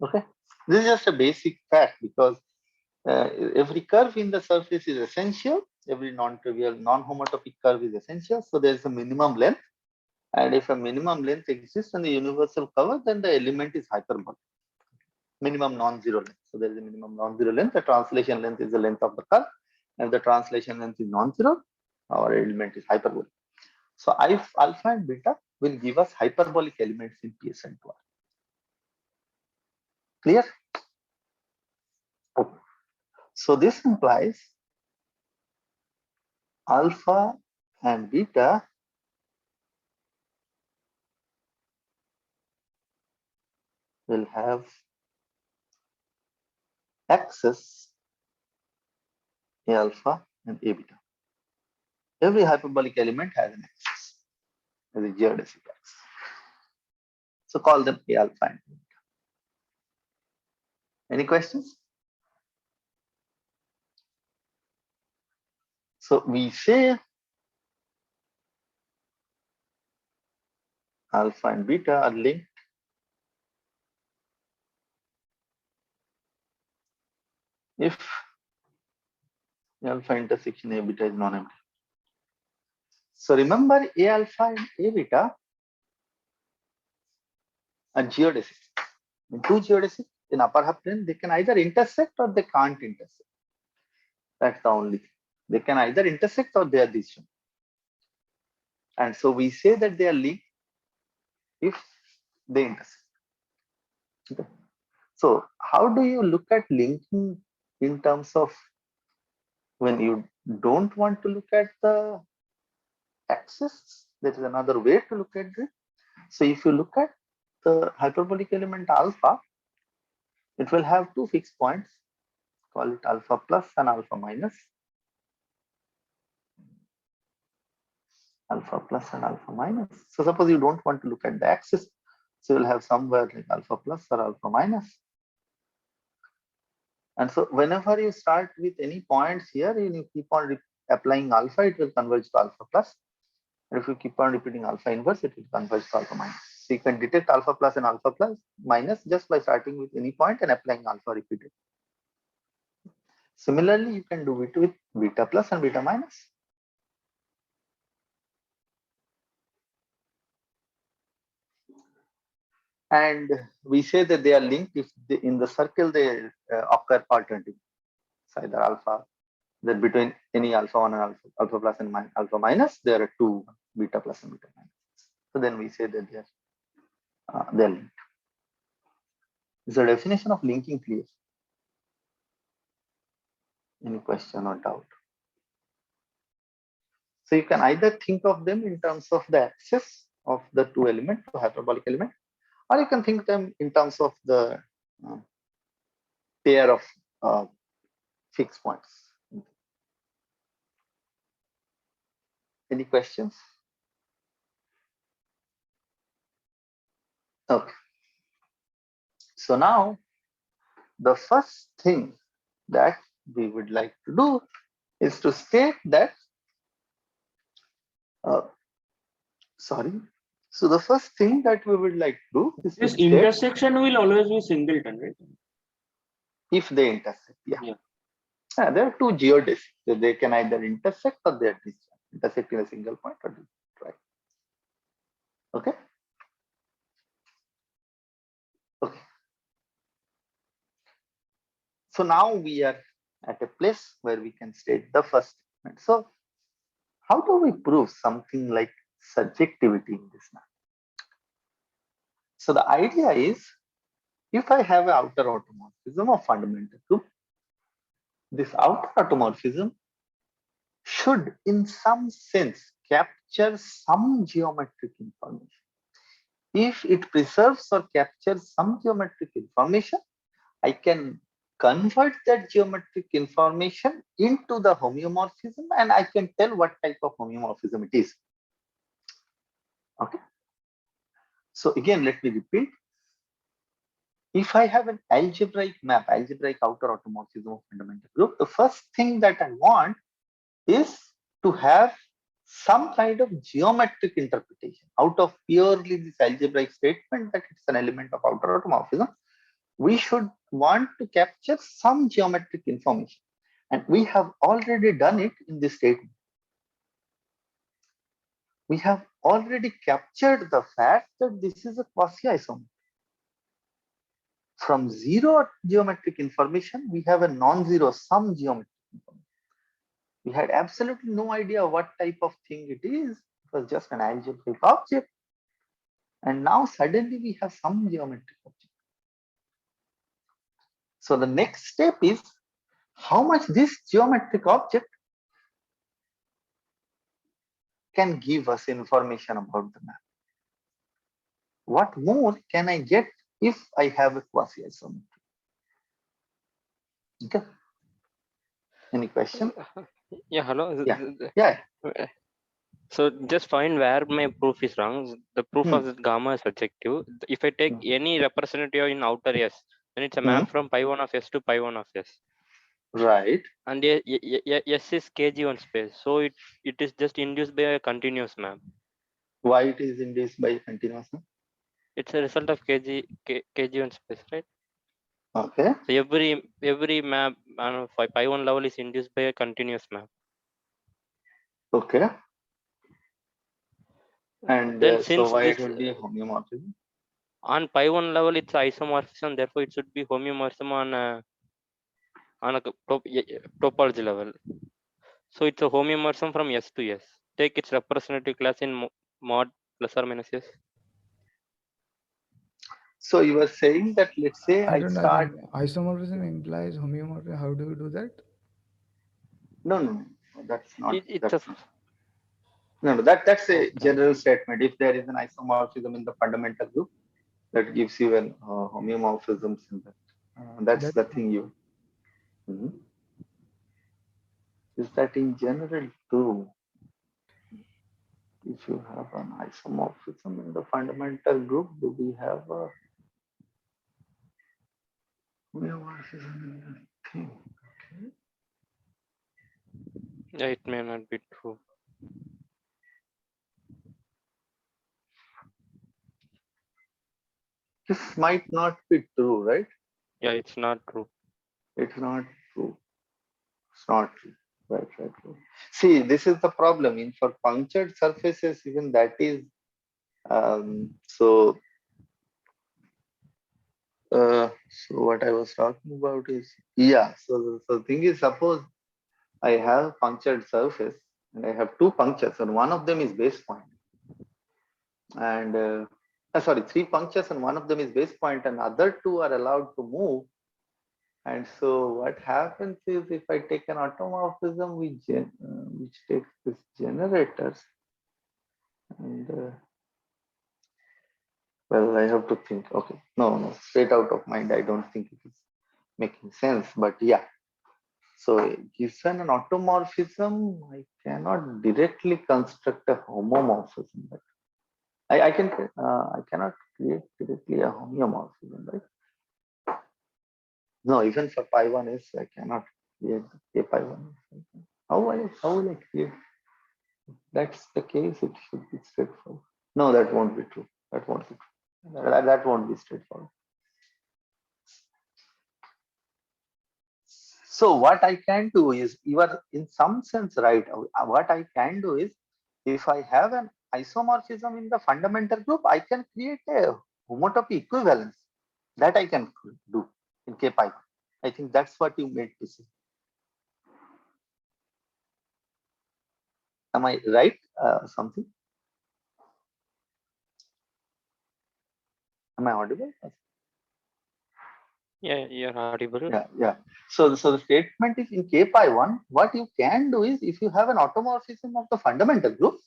Speaker 1: Okay, this is just a basic fact because every curve in the surface is essential. Every non-trivial, non-homotopic curve is essential. So there is a minimum length, and if a minimum length exists in the universal cover, then the element is hyperbolic. Minimum non-zero length. So there is a minimum non-zero length. The translation length is the length of the curve, and the translation length is non-zero, our element is hyperbolic. So if alpha and beta will give us hyperbolic elements in PSL2R. Clear? Okay. So this implies alpha and beta will have axis A alpha and A beta. Every hyperbolic element has an axis, as a geodesic axis. So call them A alpha and A beta. Any questions? So we say alpha and beta are linked if alpha intersection A beta is non-empty. So remember, A alpha and A beta are geodesic. In two geodesic in upper half plane, they can either intersect or they can't intersect. That's the only thing. They can either intersect or they are disjunct. And so we say that they are linked if they intersect. Okay. So how do you look at linking in terms of when you don't want to look at the axis? There is another way to look at it. So if you look at the hyperbolic element alpha, it will have two fixed points, call it alpha plus and alpha minus. Alpha plus and alpha minus. So suppose you don't want to look at the axis, so you'll have somewhere like alpha plus or alpha minus. And so whenever you start with any points here, you keep on applying alpha, it will converge to alpha plus. And if you keep on repeating alpha inverse, it will converge to alpha minus. So you can detect alpha plus and alpha plus minus just by starting with any point and applying alpha repeated. Similarly, you can do it with beta plus and beta minus. And we say that they are linked if they, in the circle they occur alternatively. So either alpha, that between any alpha 1 and alpha plus and alpha minus, there are two beta plus and beta minus. So then we say that they're linked. Is the definition of linking clear? Any question or doubt? So you can either think of them in terms of the axis of the two elements, the hyperbolic element, or you can think them in terms of the pair of fixed points. Any questions? Okay. So now the first thing that we would like to do is to state that, so the first thing that we would like to do is
Speaker 2: This
Speaker 1: to state
Speaker 2: intersection will always be singleton, right?
Speaker 1: if they intersect. Yeah.
Speaker 2: Yeah.
Speaker 1: There are two geodesics. So they can either intersect or they are disjunct. Intersect in a single point or disjunct, right? Okay. Okay. So now we are at a place where we can state the first statement. So how do we prove something like subjectivity in this map? So the idea is, if I have an outer automorphism of fundamental group, this outer automorphism should in some sense capture some geometric information. If it preserves or captures some geometric information, I can convert that geometric information into the homeomorphism and I can tell what type of homeomorphism it is. Okay. So again, let me repeat. If I have an algebraic map, algebraic outer automorphism of fundamental group, the first thing that I want is to have some kind of geometric interpretation out of purely this algebraic statement that it's an element of outer automorphism. We should want to capture some geometric information, and we have already done it in this statement. We have already captured the fact that this is a quasi-isometry. From zero geometric information, we have a non-zero sum geometric information. We had absolutely no idea what type of thing it is. It was just an algebraic object. And now suddenly we have some geometric object. So the next step is how much this geometric object can give us information about the map. What more can I get if I have a quasi-isometry? Okay. Any question?
Speaker 6: Yeah, hello.
Speaker 1: Yeah.
Speaker 6: So just find where my proof is wrong. The proof of this gamma is subjective. If I take any representative in outer S, then it's a map from pi 1 of S to pi 1 of S.
Speaker 1: Right.
Speaker 6: And S is KG1 space. So it is just induced by a continuous map.
Speaker 1: Why it is induced by continuous map?
Speaker 6: It's a result of KG1 space, right?
Speaker 1: Okay.
Speaker 6: So every map on pi 1 level is induced by a continuous map.
Speaker 1: Okay. And
Speaker 6: then
Speaker 1: so why it would be a homeomorphism?
Speaker 6: On pi 1 level, it's isomorphism. Therefore, it should be homeomorphism on a topology level. So it's a homeomorphism from S to S. Take its representative class in mod plus or minus S.
Speaker 1: So you were saying that, let's say I
Speaker 4: don't
Speaker 1: start.
Speaker 4: Isomorphism implies homeomorphism. How do you do that?
Speaker 1: No, that's not.
Speaker 6: That's
Speaker 1: a general statement. If there is an isomorphism in the fundamental group, that gives you an homeomorphism in that. That's the thing you. Is that in general true? If you have an isomorphism in the fundamental group, do we have a homeomorphism in the thing? Okay.
Speaker 6: Yeah, it may not be true.
Speaker 1: This might not be true, right?
Speaker 6: Yeah, it's not true.
Speaker 1: It's not true. It's not true. Right. See, this is the problem. In for punctured surfaces, even that is so. So what I was talking about is, yeah. So the thing is, suppose I have punctured surface and I have two punctures, and one of them is base point, and sorry, three punctures, and one of them is base point, and other two are allowed to move. And so what happens is, if I take an automorphism which takes this generators, and well, I have to think. Okay, no, straight out of mind, I don't think it is making sense. But yeah, so given an automorphism, I cannot directly construct a homomorphism. But I cannot create directly a homeomorphism, right? No, even for pi 1s, I cannot create a pi 1. How will I create? That's the case. It should be straightforward. No, that won't be true. That won't be true. That won't be straightforward. So what I can do is, you are in some sense right. What I can do is, if I have an isomorphism in the fundamental group, I can create a homotopy equivalence. That I can do in K pi. I think that's what you meant to say. Am I right? Something? Am I audible?
Speaker 6: Yeah, you're audible.
Speaker 1: Yeah. So the statement is, in K pi 1, what you can do is, if you have an automorphism of the fundamental group,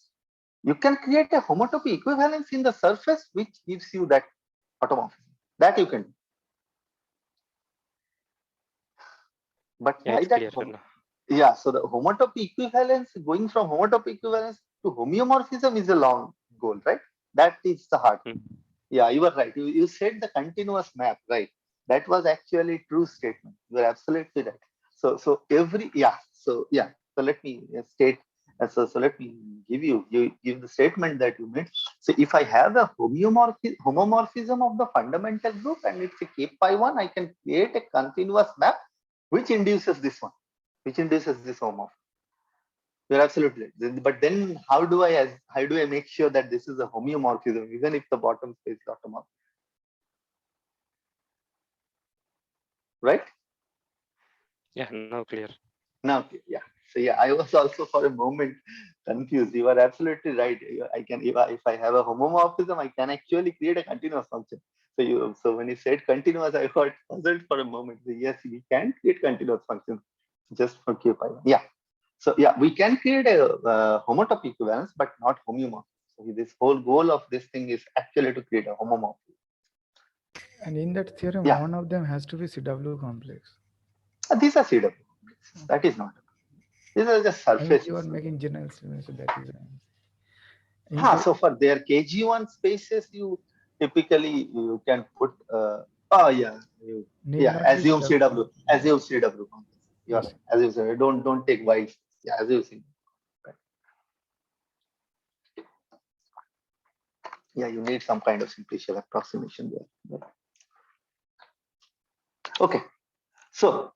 Speaker 1: you can create a homotopy equivalence in the surface which gives you that automorphism. That you can do. But
Speaker 6: Yeah,
Speaker 1: why
Speaker 6: it's
Speaker 1: that?
Speaker 6: clear.
Speaker 1: Yeah, so the homotopy equivalence, going from homotopy equivalence to homeomorphism is a long goal, right? That is the hard. Yeah, you are right. You said the continuous map, right? That was actually true statement. You are absolutely right. So let me state. So let me give the statement that you made. So if I have a homomorphism of the fundamental group and it's a K pi 1, I can create a continuous map which induces this one, which induces this homomorphism. You're absolutely right. But then how do I make sure that this is a homeomorphism, even if the bottom space is automorphic? Right?
Speaker 6: Yeah, now clear.
Speaker 1: Now, yeah. So yeah, I was also for a moment confused. You are absolutely right. I can, if I have a homomorphism, I can actually create a continuous function. So when you said continuous, I got puzzled for a moment. So yes, we can create continuous functions just for Q pi. Yeah. So yeah, we can create a homotopy equivalence, but not homeomorphism. So this whole goal of this thing is actually to create a homomorphism.
Speaker 4: And in that theorem, one of them has to be CW complex.
Speaker 1: These are CW complexes. That is not. These are just surfaces.
Speaker 4: You are making general statements, so that is.
Speaker 1: So for their KG1 spaces, you typically you can put. Assume CW. Assume CW complex. You are right. Assume CW. Don't take Y. Yeah, assume CW. Right. Yeah, you need some kind of simplicial approximation there. Okay. So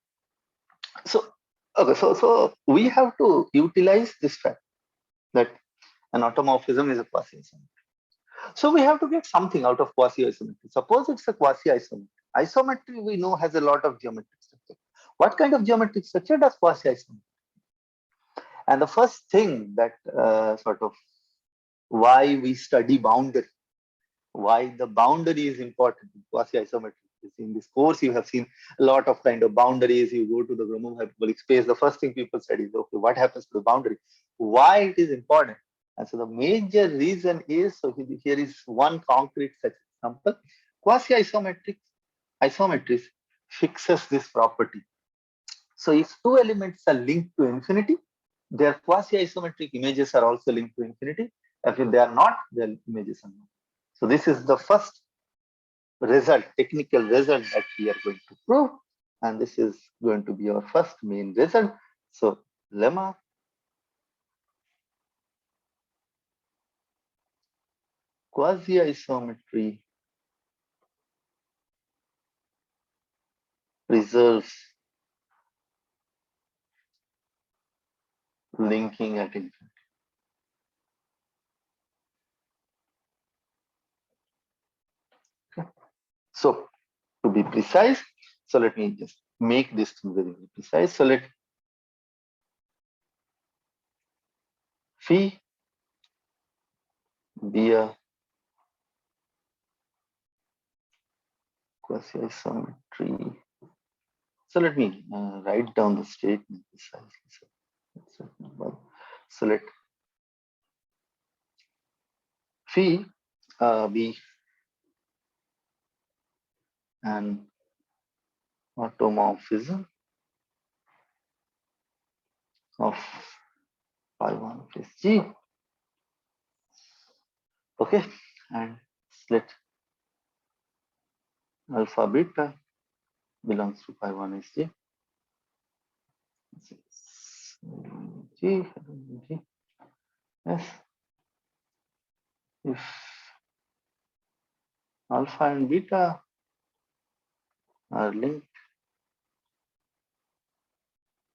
Speaker 1: we have to utilize this fact that an automorphism is a quasi-isometry. So we have to get something out of quasi-isometry. Suppose it's a quasi-isometry. Isometry we know has a lot of geometric structure. What kind of geometric structure does quasi-isometry? And the first thing that sort of why we study boundary, why the boundary is important in quasi-isometry. In this course, you have seen a lot of kind of boundaries. You go to the Gromov hyperbolic space. The first thing people study is, okay, what happens to the boundary? Why it is important? And so the major reason is, so here is one concrete such example. Isometries fixes this property. So if two elements are linked to infinity, their quasi-isometric images are also linked to infinity. If they are not, their images are not. So this is the first result, technical result that we are going to prove. And this is going to be our first main result. So lemma quasi-isometry preserves linking at infinity. Okay. So to be precise, so let me just make this thing very, very precise. So let phi be a quasi-isometry. So let me write down the statement precisely. So let phi be an automorphism of phi1 plus g. Okay, and let alpha beta belongs to phi1 is g. G, yes. If alpha and beta are linked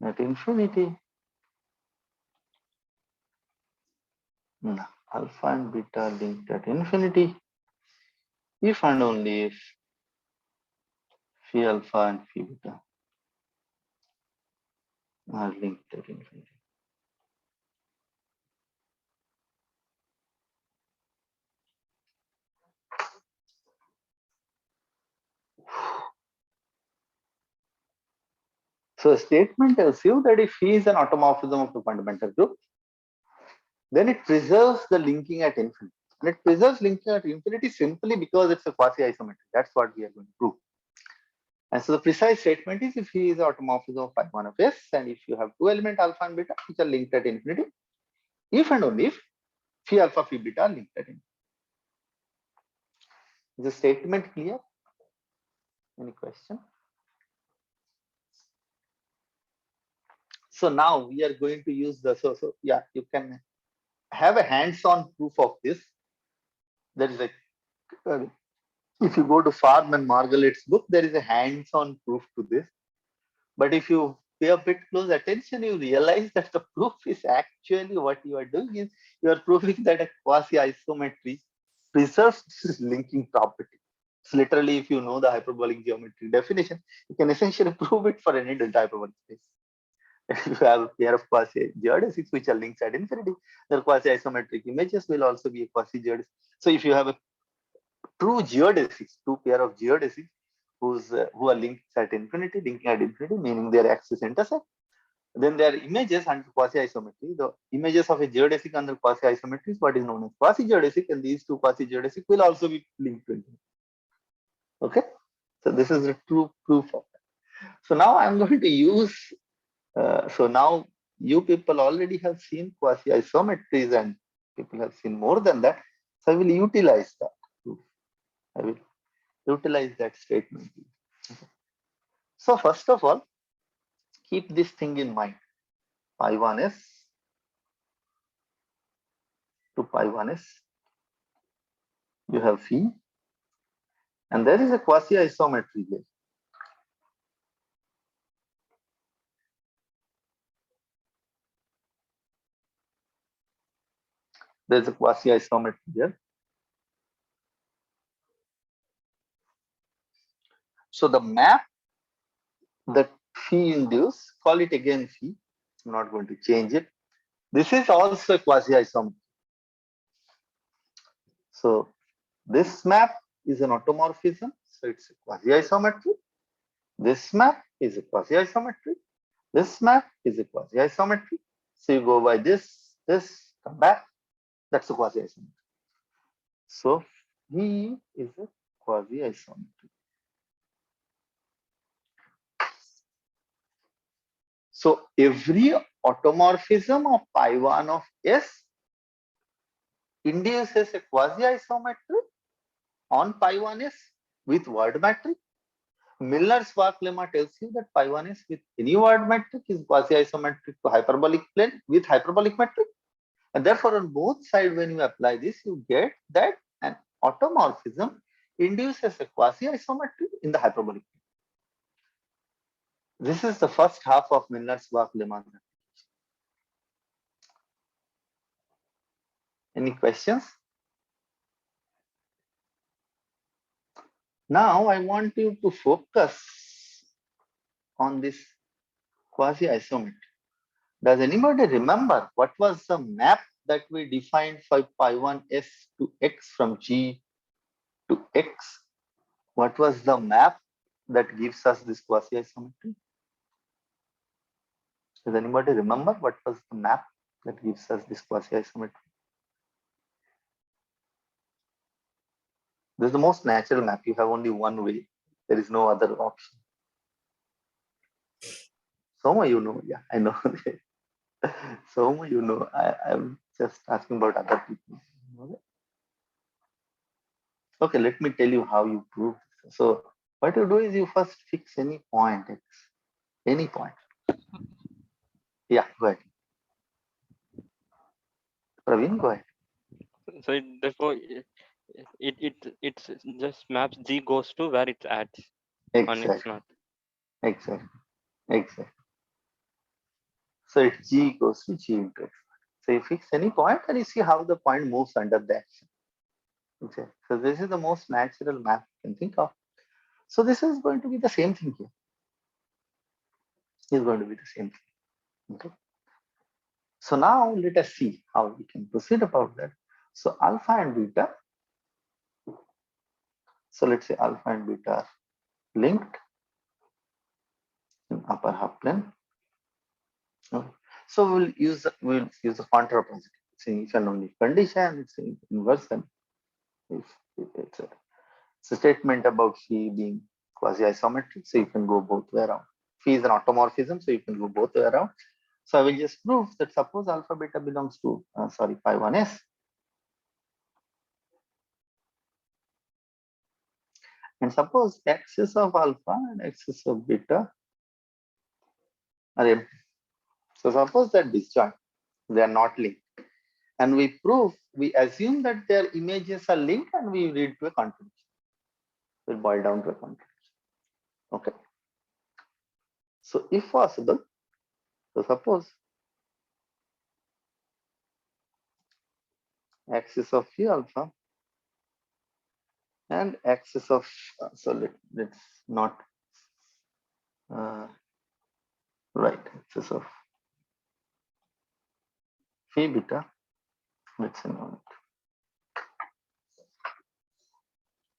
Speaker 1: at infinity, no, alpha and beta are linked at infinity if and only if phi alpha and phi beta are linked at infinity. So a statement tells you that if phi is an automorphism of the fundamental group, then it preserves the linking at infinity. And it preserves linking at infinity simply because it's a quasi-isometry. That's what we are going to prove. And so the precise statement is if phi is an automorphism of phi1 of S, and if you have two element alpha and beta which are linked at infinity, if and only if phi alpha phi beta are linked at infinity. Is the statement clear? Any question? So now we are going to use the so yeah, you can have a hands-on proof of this. There is a if you go to Farm and Margaret's book, there is a hands-on proof to this. But if you pay a bit close attention, you realize that the proof is actually what you are doing is you are proving that a quasi-isometry preserves this linking property. So literally, if you know the hyperbolic geometry definition, you can essentially prove it for any delta hyperbolic space. If you have a pair of quasi-geodesics which are linked at infinity, their quasi-isometric images will also be a quasi-geodesic. So if you have a true geodesics, two pair of geodesics who are linked at infinity, linking at infinity, meaning their axis intersect, then their images under quasi-isometry, the images of a geodesic under quasi-isometry is what is known as quasi-geodesic, and these two quasi-geodesic will also be linked to infinity. Okay, so this is a true proof of that. So now I'm going to use. So now you people already have seen quasi-isometries, and people have seen more than that. So I will utilize that proof. I will utilize that statement. So first of all, keep this thing in mind. Pi1s to pi1s, you have phi, and there is a quasi-isometry here. There's a quasi-isometry here. So the map that phi induce, call it again phi. I'm not going to change it. This is also a quasi-isometry. So this map is an automorphism, so it's a quasi-isometry. This map is a quasi-isometry. This map is a quasi-isometry. So you go by this, come back. That's a quasi-isometry. So he is a quasi-isometry. So every automorphism of pi1 of S induces a quasi-isometry on pi1s with word metric. Miller's work lemma tells you that pi1s with any word metric is quasi-isometric to hyperbolic plane with hyperbolic metric. And therefore, on both sides, when you apply this, you get that an automorphism induces a quasi-isometry in the hyperbolic plane. This is the first half of Miller's work lemma. Any questions? Now I want you to focus on this quasi-isometry. Does anybody remember what was the map that we defined for pi1s to x from G to x? What was the map that gives us this quasi-isometry? Does anybody remember what was the map that gives us this quasi-isometry? This is the most natural map. You have only one way. There is no other option. Soma, you know. Yeah, I know. Soma, you know. I'm just asking about other people. Okay, let me tell you how you prove this. So what you do is you first fix any point x. Any point. Yeah, go ahead. Praveen, go ahead.
Speaker 6: So therefore, it just maps G goes to where it adds on
Speaker 1: Exactly.
Speaker 6: X naught.
Speaker 1: Exactly. Exactly. So it's G equals to G into X. So you fix any point and you see how the point moves under the action. Okay. So this is the most natural map you can think of. So this is going to be the same thing here. It's going to be the same thing. Okay. So now let us see how we can proceed about that. So alpha and beta. So let's say alpha and beta are linked in upper half plane. Okay. So we'll use the contrapositive. It's an if and only condition. It's an inverse, then if it's a statement about phi being quasi-isometric, so you can go both way around. Phi is an automorphism, so you can go both way around. So I will just prove that suppose alpha beta belongs to pi1s. And suppose axis of alpha and axis of beta are empty. So suppose they're disjoint, they are not linked. And we assume that their images are linked and we read to a contradiction. We'll boil down to a contradiction. Okay. So if possible, so suppose axis of phi alpha and axis of let's not right axis of phi beta, let's say not.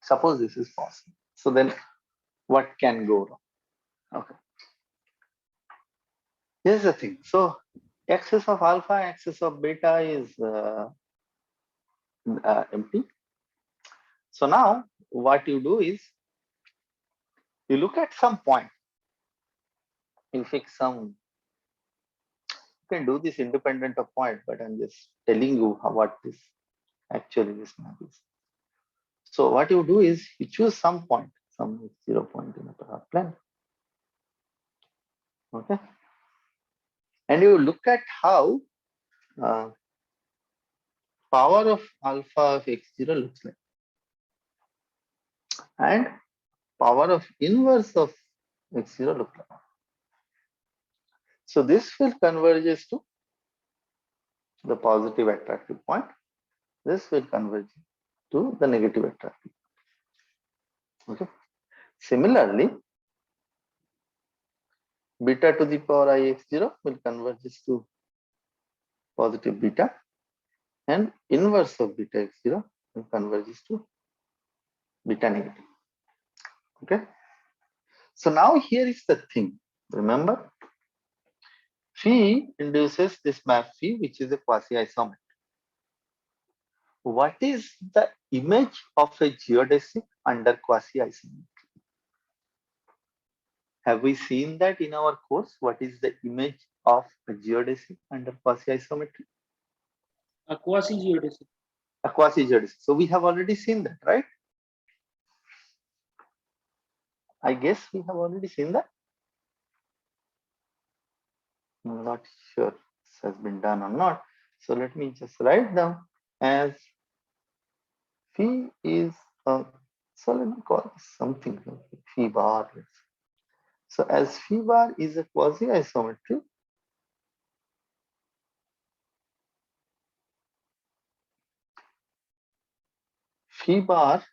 Speaker 1: Suppose this is possible. So then what can go wrong? Okay. Here's the thing. So axis of alpha, axis of beta is empty. So now what you do is you look at some point. You fix some. You can do this independent of point, but I'm just telling you what this map is. So what you do is you choose some point, some 0 point in upper half plane. Okay. And you look at how power of alpha of x0 looks like. And power of inverse of x0 looks like. So this will converges to the positive attractive point. This will converge to the negative attractive. Okay. Similarly, beta to the power I x0 will converges to positive beta, and inverse of beta x0 will converges to beta negative. Okay. So now here is the thing. Remember, phi induces this map phi, which is a quasi-isometry. What is the image of a geodesic under quasi-isometry. Have we seen that in our course? What is the image of a geodesic under quasi-isometry?
Speaker 2: A quasi-geodesic.
Speaker 1: A quasi-geodesic. So we have already seen that, right? I guess we have already seen that. I'm not sure this has been done or not. So let me just write down as phi is a, so let me call this something like phi bar. So as phi bar is a quasi-isometry, phi bar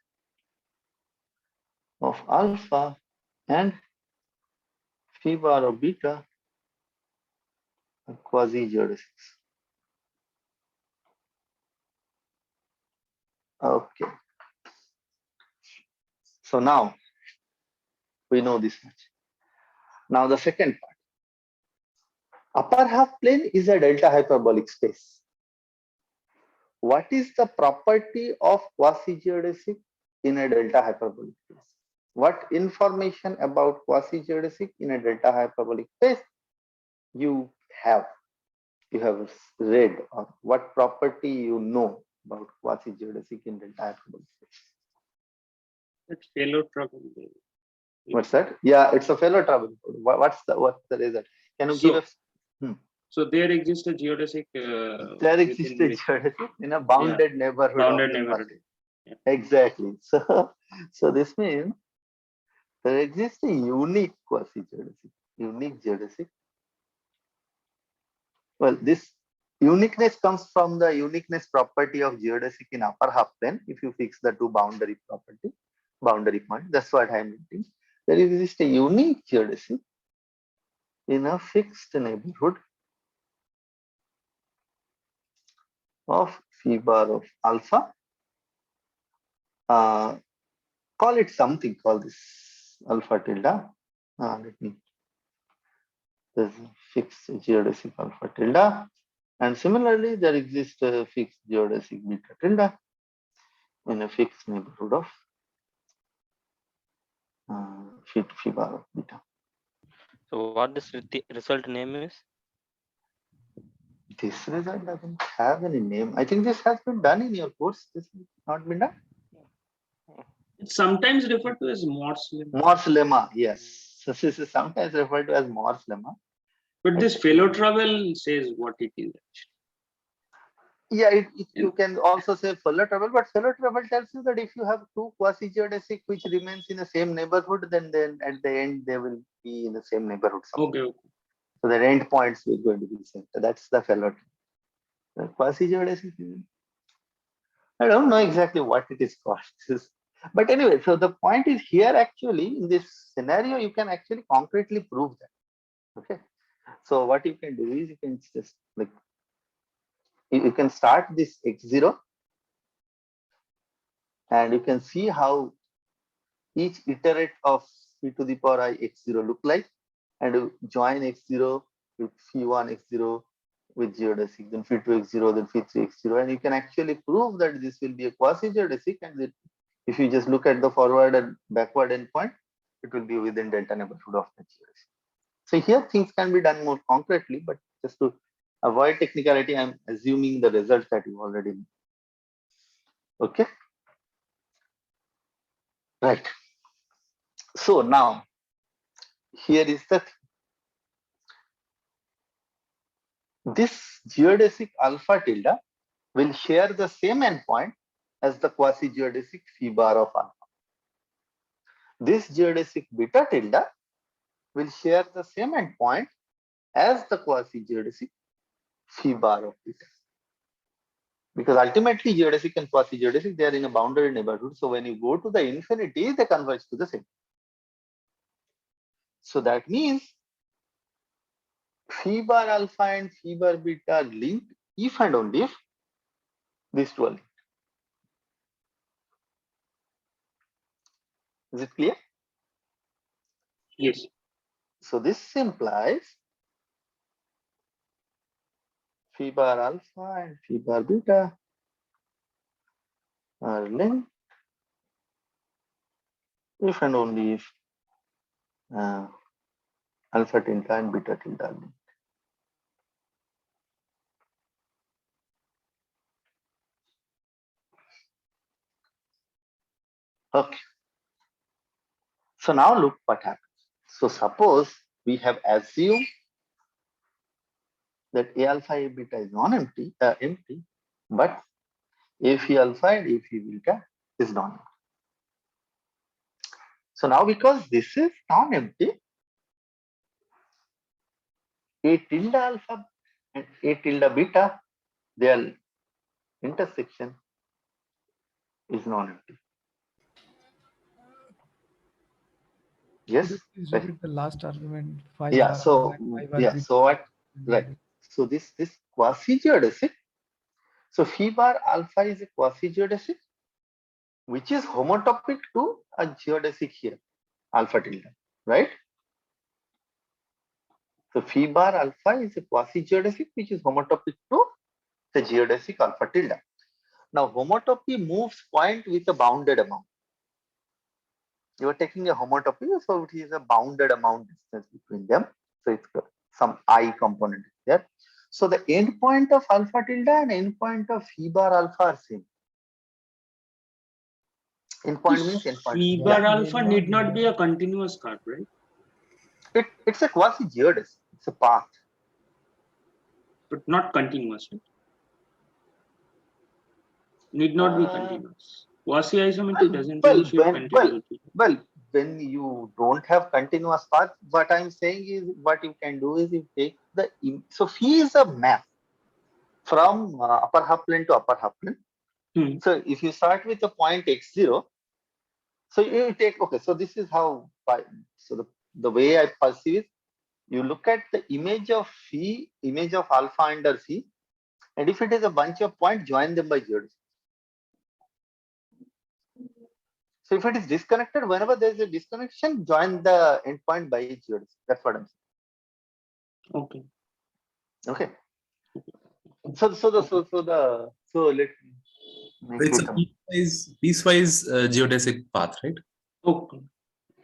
Speaker 1: of alpha and phi bar of beta are quasi-geodesics. Okay. So now we know this much. Now the second part. Upper half plane is a delta hyperbolic space. What is the property of quasi-geodesic in a delta hyperbolic space? What information about quasi-geodesic in a delta hyperbolic space you have read, or what property you know about quasi-geodesic in delta hyperbolic space?
Speaker 2: It's fellow trouble.
Speaker 1: What's that? Yeah, it's a fellow trouble. What's the result? Can you give us?
Speaker 2: So there exists a geodesic.
Speaker 1: There exists a geodesic in a bounded neighborhood.
Speaker 2: Bounded neighborhood.
Speaker 1: Yeah. Exactly. So this means there exists a unique quasi-geodesic, unique geodesic. Well, this uniqueness comes from the uniqueness property of geodesic in upper half plane. If you fix the two boundary point, that's what I'm meaning. There exists a unique geodesic in a fixed neighborhood of phi bar of alpha. Call it something, call this alpha tilde. Let me, there's a fixed geodesic alpha tilde. And similarly, there exists a fixed geodesic beta tilde in a fixed neighborhood of phi bar of beta.
Speaker 6: So what this result name is?
Speaker 1: This result doesn't have any name. I think this has been done in your course. This has not been done.
Speaker 2: It's sometimes referred to as Morse lemma.
Speaker 1: Morse lemma, yes. So this is sometimes referred to as Morse lemma.
Speaker 2: But this fellow trouble says what it is actually.
Speaker 1: Yeah, you can also say fellow trouble, but fellow trouble tells you that if you have two quasi-geodesic which remains in the same neighborhood, then at the end they will be in the same neighborhood.
Speaker 2: Okay.
Speaker 1: So the end points will going to be the same. So that's the fellow trouble. The quasi-geodesic, I don't know exactly what it is called. But anyway, so the point is here actually in this scenario, you can actually concretely prove that. Okay. So what you can do is you can just like, you can start this x0 and you can see how each iterate of e to the power I x0 look like, and you join x0 with phi1 x0 with geodesic, then phi2 x0, then phi3 x0, and you can actually prove that this will be a quasi-geodesic, and if you just look at the forward and backward endpoint, it will be within delta neighborhood of the geodesic. So here things can be done more concretely, but just to avoid technicality, I'm assuming the results that you already know. Okay. Right. So now, here is the thing. This geodesic alpha tilde will share the same endpoint as the quasi-geodesic phi bar of alpha. This geodesic beta tilde will share the same endpoint as the quasi-geodesic phi bar of beta. Because ultimately geodesic and quasi-geodesic, they are in a boundary neighborhood. So when you go to the infinity, they converge to the same. So that means phi bar alpha and phi bar beta are linked if and only if these two are linked. Is it clear?
Speaker 2: Yes.
Speaker 1: So this implies phi bar alpha and phi bar beta are linked if and only if alpha tilde and beta tilde are linked. Okay. So now look what happens. So suppose we have assumed that A alpha A beta is non-empty, empty, but A phi alpha and A phi beta is non-empty. So now because this is non-empty, A tilde alpha and A tilde beta, their intersection is non-empty. Yes.
Speaker 4: Could you please repeat the last argument? Phi
Speaker 1: Yeah.
Speaker 4: bar
Speaker 1: So
Speaker 4: alpha and phi bar
Speaker 1: yeah.
Speaker 4: beta?
Speaker 1: So what? Right. So this quasi-geodesic. So phi bar alpha is a quasi-geodesic, which is homotopic to a geodesic here, alpha tilde, right? So phi bar alpha is a quasi-geodesic, which is homotopic to the geodesic alpha tilde. Now, homotopy moves point with a bounded amount. You are taking a homotopy, so it is a bounded amount distance between them. So it's some I component there. So the endpoint of alpha tilde and endpoint of phi bar alpha are same. Endpoint means endpoint.
Speaker 2: Phi bar alpha need not be a continuous curve, right?
Speaker 1: It's a quasi-geodesic. It's a path.
Speaker 2: But not continuous, right? Need not be continuous. Quasi-isometry doesn't initiate continuity.
Speaker 1: Well, when you don't have continuous path, what I'm saying is what you can do is you take the, so phi is a map from upper half plane to upper half plane. So if you start with the point x0, so you take, okay, so this is how, so the way I perceive it, you look at the image of phi, image of alpha under phi, and if it is a bunch of points, join them by geodesic. So if it is disconnected, whenever there is a disconnection, join the endpoint by geodesic. That's what I'm saying.
Speaker 2: Okay.
Speaker 1: Okay. So let me make
Speaker 3: It's
Speaker 1: it
Speaker 3: a piecewise geodesic path, right?
Speaker 2: Okay.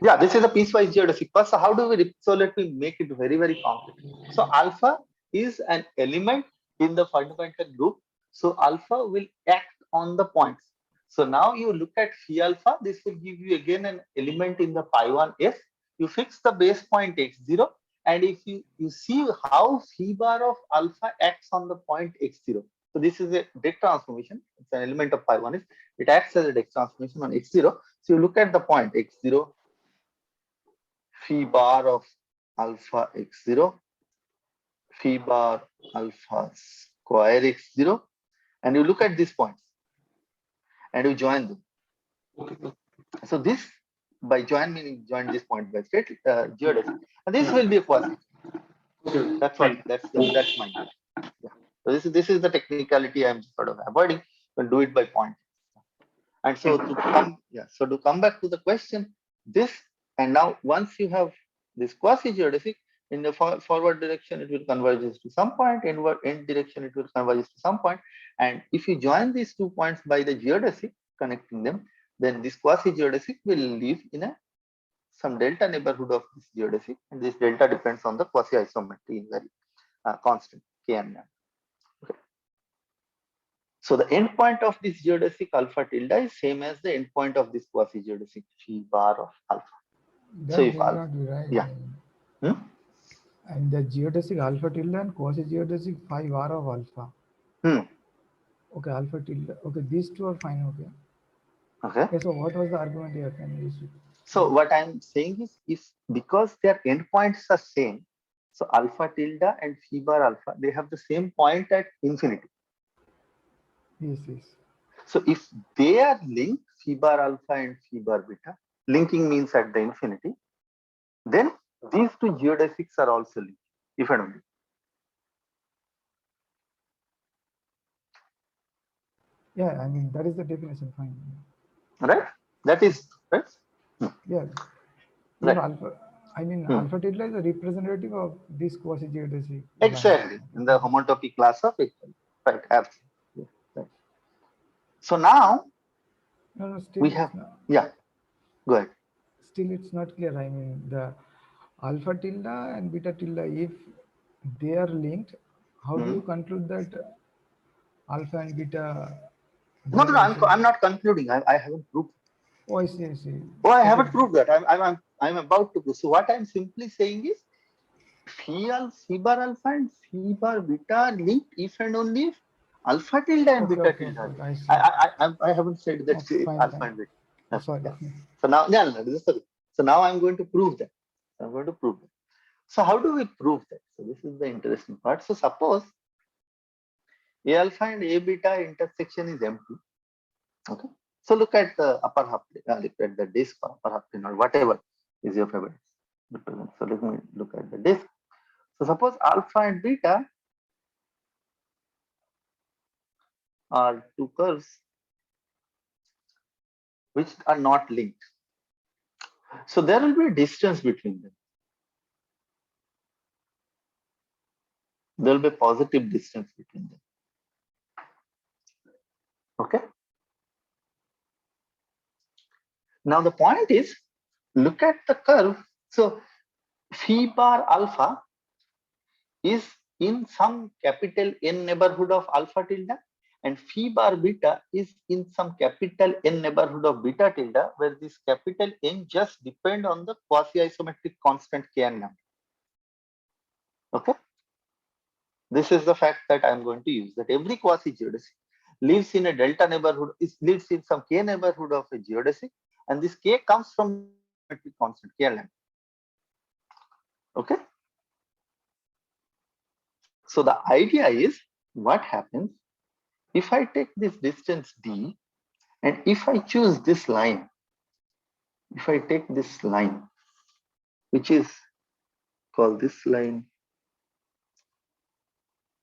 Speaker 1: Yeah, this is a piecewise geodesic path. So how do we? So let me make it very, very concrete. So alpha is an element in the fundamental group. So alpha will act on the points. So now you look at phi alpha. This will give you again an element in the pi1 S. You fix the base point x0, and if you see how phi bar of alpha acts on the point x0. So this is a Dec transformation. It's an element of pi1 S. It acts as a Dec transformation on x0. So you look at the point x0. Phi bar of alpha x0, phi bar alpha square x0, and you look at these points and you join them. So this, by join meaning join this point by straight geodesic, and this will be a quasi. That's my yeah. So this is the technicality I'm sort of avoiding. We'll do it by point. And so to come back to the question, this, and now once you have this quasi geodesic, in the forward direction it will converge to some point, inward end direction it will converge to some point, and if you join these 2 points by the geodesic, connecting them, then this quasi geodesic will live in some delta neighborhood of this geodesic, and this delta depends on the quasi isometry in very constant k and m. So the endpoint of this geodesic alpha tilde is same as the endpoint of this quasi geodesic phi bar of alpha.
Speaker 4: That
Speaker 1: so if
Speaker 4: will
Speaker 1: alpha,
Speaker 4: not be right.
Speaker 1: yeah.
Speaker 4: And the geodesic alpha tilde and quasi geodesic phi bar of alpha. Okay, alpha tilde. Okay, these two are fine. Okay. Okay. So what was the argument here? Can you see?
Speaker 1: So what I'm saying is, if because their endpoints are same, so alpha tilde and phi bar alpha, they have the same point at infinity.
Speaker 4: Yes.
Speaker 1: So if they are linked, phi bar alpha and phi bar beta, linking means at the infinity, then these two geodesics are also linked, if and only.
Speaker 4: Yeah, I mean that is the definition. Fine.
Speaker 1: Right? That is right.
Speaker 4: Yeah. If alpha, I mean alpha tilde is a representative of this quasi geodesic.
Speaker 1: Exactly. In the homotopy class of equal. Right. Absolutely. Right. So now
Speaker 4: No, still
Speaker 1: We
Speaker 4: it's
Speaker 1: have,
Speaker 4: not.
Speaker 1: yeah, go ahead.
Speaker 4: Still, it's not clear. I mean, the alpha tilde and beta tilde, if they are linked, how do you conclude that alpha and beta?
Speaker 1: No,
Speaker 4: They
Speaker 1: no,
Speaker 4: are
Speaker 1: no,
Speaker 4: also.
Speaker 1: I'm not concluding. I haven't proved.
Speaker 4: Oh, I see. I see.
Speaker 1: Oh, I
Speaker 4: Okay.
Speaker 1: haven't proved that. I'm about to prove. So what I'm simply saying is phi bar alpha and phi bar beta are linked if and only if alpha tilde and
Speaker 4: Okay.
Speaker 1: beta
Speaker 4: Okay.
Speaker 1: tilde are
Speaker 4: Okay.
Speaker 1: linked.
Speaker 4: I see.
Speaker 1: I haven't said that
Speaker 4: Okay. Fine.
Speaker 1: alpha
Speaker 4: Fine.
Speaker 1: and beta.
Speaker 4: Oh, sorry.
Speaker 1: Yeah. So now, yeah, no, this is sorry. So now I'm going to prove that. I'm going to prove that. So how do we prove that? So this is the interesting part. So suppose A alpha and A beta intersection is empty. Okay. So look at the upper half plane, look at the disk or upper half plane or whatever is your favorite. So let me look at the disk. So suppose alpha and beta are two curves which are not linked. So there will be a distance between them. There will be a positive distance between them. Okay. Now the point is, look at the curve. So phi bar alpha is in some capital N neighborhood of alpha tilde, and phi bar beta is in some capital N neighborhood of beta tilde, where this capital N just depend on the quasi-isometric constant k and lambda. Okay. This is the fact that I'm going to use, that every quasi-geodesic lives in a delta neighborhood, lives in some k neighborhood of a geodesic, and this k comes from the constant k and lambda. Okay. So the idea is, what happens if I take this distance d, and if I choose this line, if I take this line, which is called this line,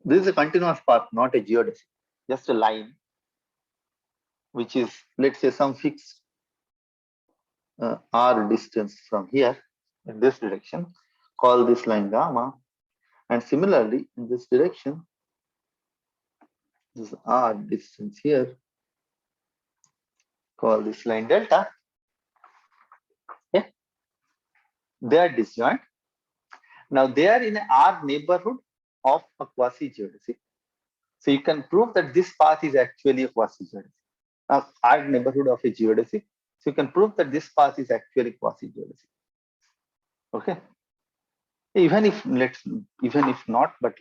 Speaker 1: this is a continuous path, not a geodesic, just a line, which is, let's say, some fixed r distance from here in this direction, call this line gamma, and similarly in this direction, this r distance here, call this line delta. Okay. They are disjoint. Now they are in a r neighborhood of a quasi-geodesic. So you can prove that this path is actually a quasi-geodesic. Now r neighborhood of a geodesic. So you can prove that this path is actually quasi-geodesic. Okay. Even if not, but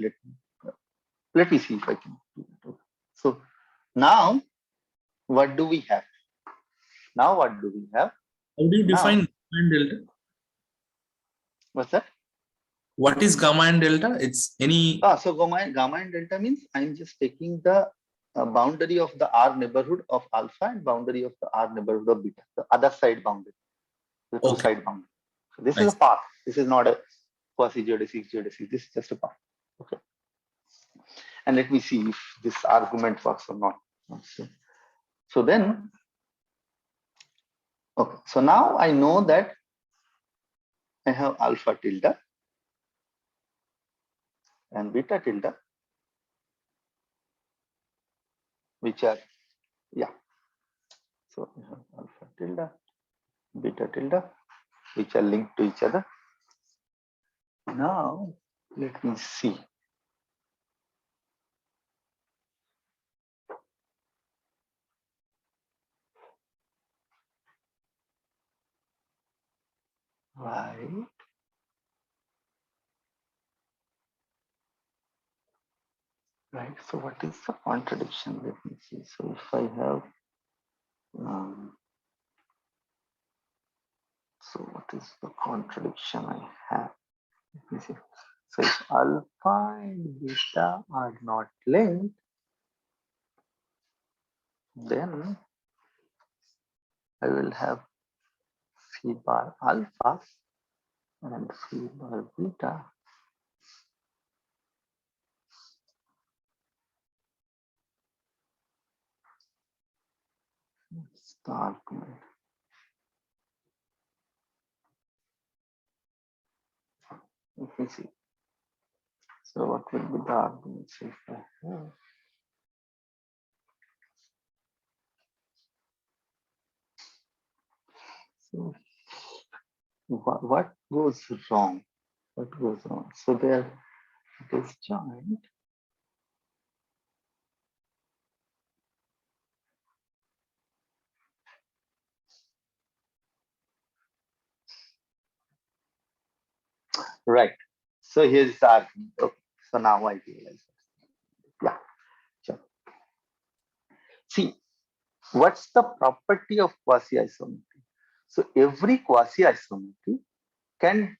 Speaker 1: let me see if I can do it. Okay. So now what do we have? Now what do we have?
Speaker 3: How do you define gamma and delta?
Speaker 1: What's that?
Speaker 3: What is gamma and delta? It's any.
Speaker 1: So gamma and delta means I'm just taking the boundary of the R neighborhood of alpha and boundary of the R neighborhood of beta, the other side boundary, the two side boundary. So this is a path. This is not a quasi-geodesic, geodesic. This is just a path. Okay. And let me see if this argument works or not. So then, okay. So now I know that I have alpha tilde and beta tilde, which are, yeah. So I have alpha tilde, beta tilde, which are linked to each other. Now, let me see. Right. Right. So what is the contradiction? Let me see. So if I have, so what is the contradiction I have? Let me see. So if alpha and beta are not linked, then I will have phi bar alpha and phi bar beta. That's the argument. Let me see. So what will be the argument if I have? What goes wrong? What goes wrong? So they're disjoint. Right. So here's the argument. Okay. So now I realize. Yeah. Sure. See, what's the property of quasi-isometry? So every quasi-isometry can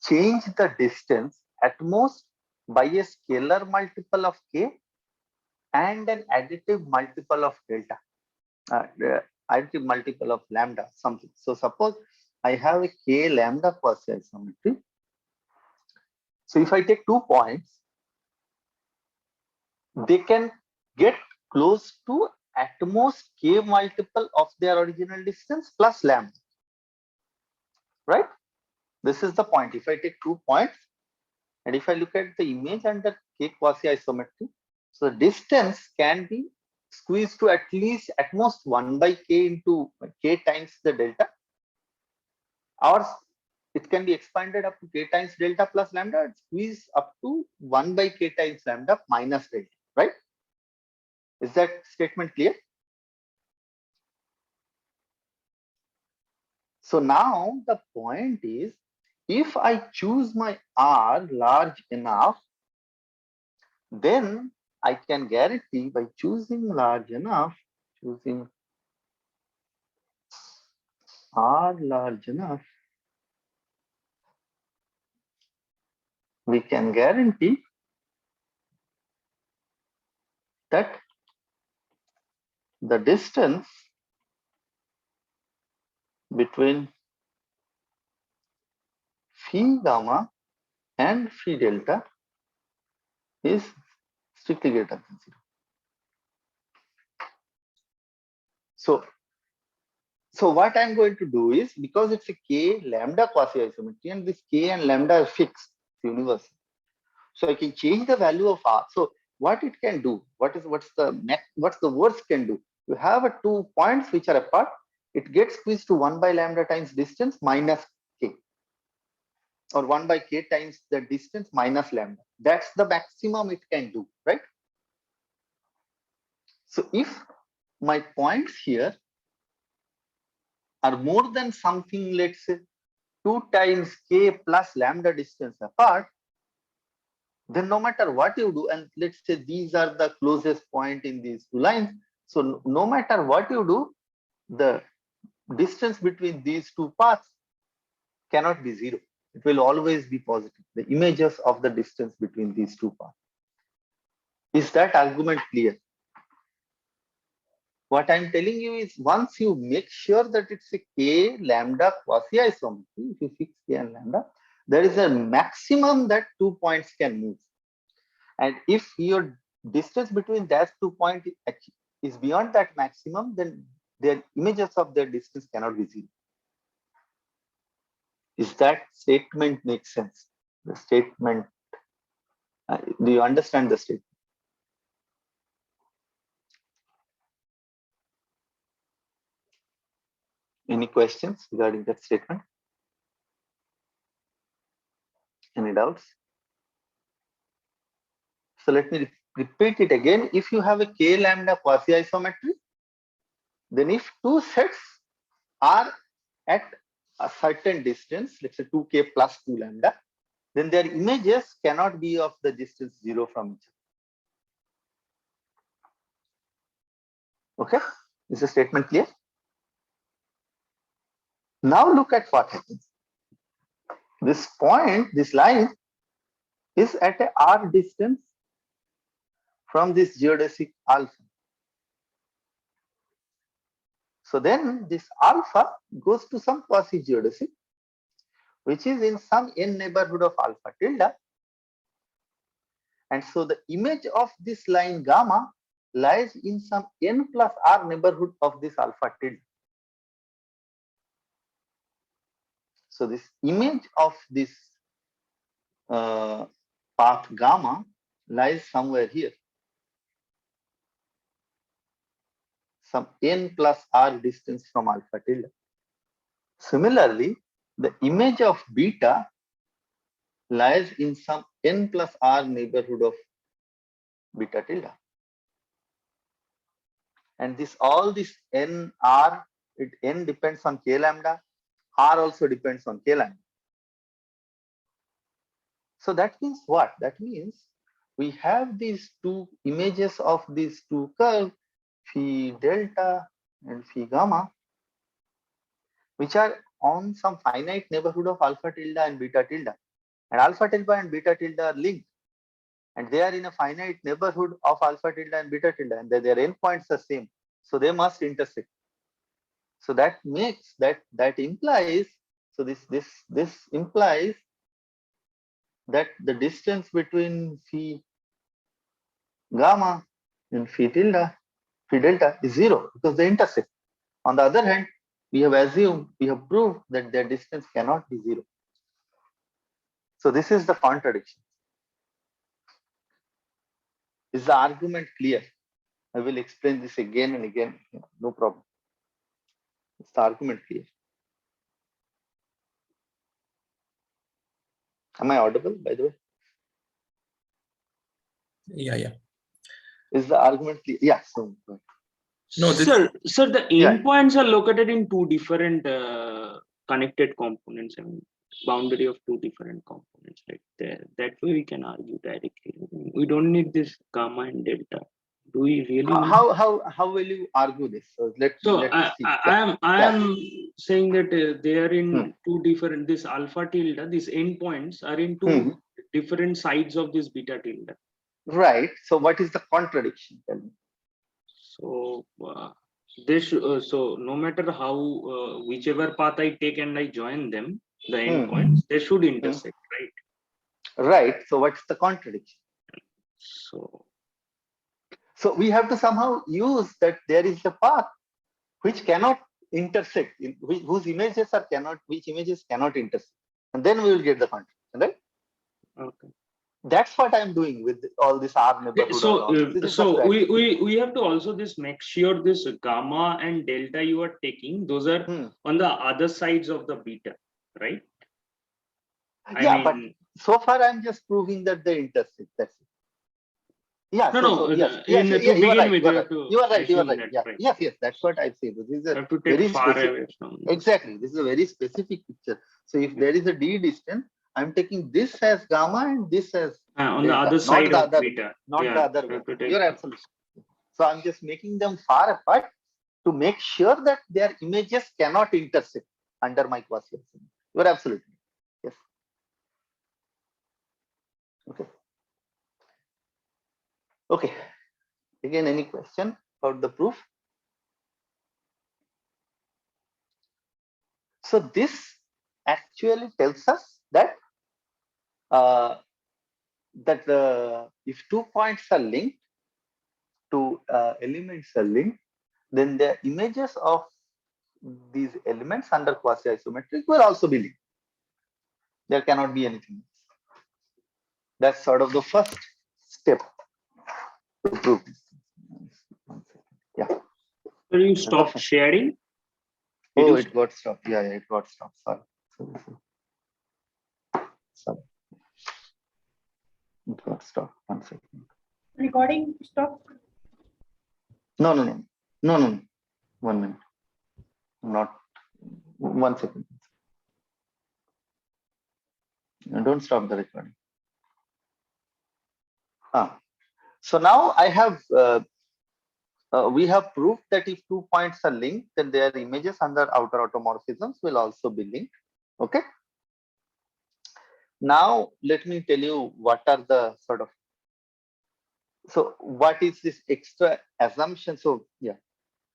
Speaker 1: change the distance at most by a scalar multiple of k and an additive multiple of delta, additive multiple of lambda, something. So suppose I have a k lambda quasi-isometry. So if I take 2 points, they can get close to at most k multiple of their original distance plus lambda, right? This is the point. If I take 2 points and if I look at the image under k quasi-isometry, so the distance can be squeezed to at most 1 by k into k times the delta, or it can be expanded up to k times delta plus lambda and squeezed up to 1 by k times lambda minus delta, right? Is that statement clear? So now the point is, if I choose my R large enough, then I can guarantee by choosing large enough, choosing R large enough, we can guarantee that the distance between phi gamma and phi delta is strictly greater than 0. So what I'm going to do is, because it's a k lambda quasi-isometry and this k and lambda are fixed, universal. So I can change the value of R. So what it can do, what's the worst can do? You have 2 points which are apart, it gets squeezed to 1 by lambda times distance minus k, or 1 by k times the distance minus lambda. That's the maximum it can do, right? So if my points here are more than something, let's say 2 times k plus lambda distance apart, then no matter what you do, and let's say these are the closest point in these 2 lines, so no matter what you do, the distance between these 2 paths cannot be 0. It will always be positive, the images of the distance between these 2 paths. Is that argument clear? What I'm telling you is, once you make sure that it's a k lambda quasi-isometry, if you fix k and lambda, there is a maximum that 2 points can move. And if your distance between that 2 points is beyond that maximum, then their images of their distance cannot be 0. Is that statement make sense? The statement, do you understand the statement? Any questions regarding that statement? Any doubts? So let me repeat it again. If you have a k lambda quasi-isometry, then if 2 sets are at a certain distance, let's say 2k plus 2 lambda, then their images cannot be of the distance 0 from each other. Okay, is the statement clear? Now look at what happens. This point, this line is at a r distance from this geodesic alpha. So then this alpha goes to some quasi-geodesic, which is in some n neighborhood of alpha tilde. And so the image of this line gamma lies in some n plus r neighborhood of this alpha tilde. So this image of this path gamma lies somewhere here, some n plus r distance from alpha tilde. Similarly, the image of beta lies in some n plus r neighborhood of beta tilde. And all this n, r, n depends on k lambda, r also depends on k lambda. So that means what? That means we have these two images of these two curves, phi delta and phi gamma, which are on some finite neighborhood of alpha tilde and beta tilde. And alpha tilde and beta tilde are linked. And they are in a finite neighborhood of alpha tilde and beta tilde, and their endpoints are same. So they must intersect. So that makes that implies, so this implies that the distance between phi gamma and phi delta is 0 because they intersect. On the other hand, we have proved that their distance cannot be 0. So this is the contradiction. Is the argument clear? I will explain this again and again, no problem. Is the argument clear? Am I audible, by the way?
Speaker 3: Yeah.
Speaker 1: Is the argument clear? Yeah. So,
Speaker 3: No,
Speaker 2: sir, the endpoints are located in two different connected components. I mean, boundary of two different components. Right there. That way we can argue directly. We don't need this gamma and delta. Do we really?
Speaker 1: How will you argue this? So let me see.
Speaker 2: I am saying that they are in two different. This alpha tilde, these endpoints are in two different sides of this beta tilde.
Speaker 1: Right. So what is the contradiction? Tell me.
Speaker 2: So so no matter how whichever path I take and I join them, the endpoints they should intersect, right?
Speaker 1: Right. So what's the contradiction? So we have to somehow use that there is a path which cannot intersect, whose images which images cannot intersect, and then we will get the contradiction, right?
Speaker 2: Okay.
Speaker 1: That's what I'm doing with all this R neighborhood.
Speaker 2: So we have to also make sure this gamma and delta you are taking, those are on the other sides of the beta, right?
Speaker 1: But so far I'm just proving that they intersect. That's it. Yeah. You are right. Yeah. Yes. That's what I say. This is a very specific. Exactly. This is a very specific picture. So if there is a d distance, I'm taking this as gamma and this as
Speaker 2: on
Speaker 1: delta,
Speaker 2: the other side of beta,
Speaker 1: not the other way. You're absolutely. So I'm just making them far apart to make sure that their images cannot intersect under my quasi-isometry. You're absolutely yes. Okay. Again, any question about the proof? So this actually tells us that if 2 points are linked, two elements are linked, then the images of these elements under quasi-isometric will also be linked. There cannot be anything else. That's sort of the first step to prove this. Yeah.
Speaker 2: So you stop sharing?
Speaker 1: Oh, it got stopped. Yeah, it got stopped. Sorry. It got stopped. 1 second.
Speaker 7: Recording stopped?
Speaker 1: No. 1 minute. Not 1 second. Don't stop the recording. So now I have we have proved that if 2 points are linked, then their images under outer automorphisms will also be linked. Okay. Now let me tell you what are the sort of. So what is this extra assumption? So yeah,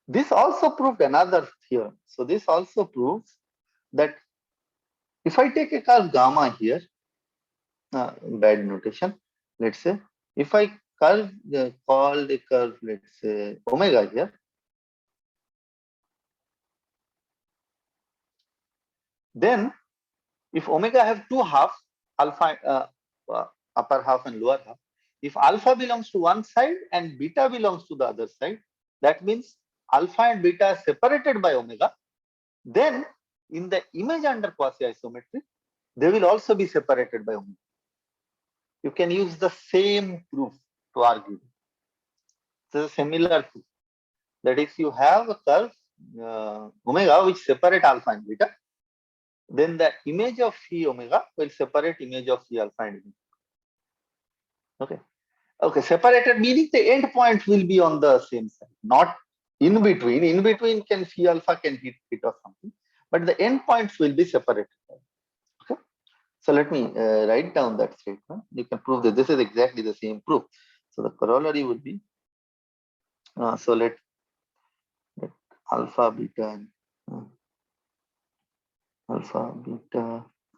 Speaker 1: this also proved another theorem. So this also proves that if I take a curve gamma here, bad notation, let's say, if I call the curve, let's say omega here, then if omega have two halves, alpha upper half and lower half, if alpha belongs to one side and beta belongs to the other side, that means alpha and beta are separated by omega, then in the image under quasi-isometry, they will also be separated by omega. You can use the same proof to argue. It's a similar proof. That is, you have a curve omega which separate alpha and beta. Then the image of phi omega will separate image of phi alpha and beta. Okay. Okay, separated meaning the end point will be on the same side, not in between. In between can phi alpha can hit it or something, but the end points will be separated. Okay. So let me write down that statement. You can prove that this is exactly the same proof. So the corollary would be, so let alpha, beta,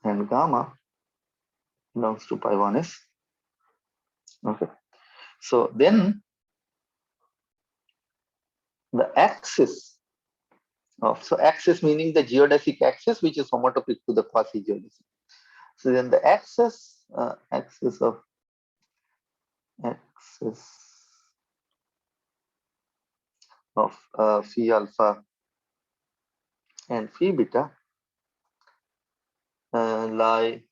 Speaker 1: and gamma belongs to pi 1s. Okay. So then the axis of, so axis meaning the geodesic axis, which is homotopy to the quasi-geodesic. So then the axis of phi alpha and phi beta lie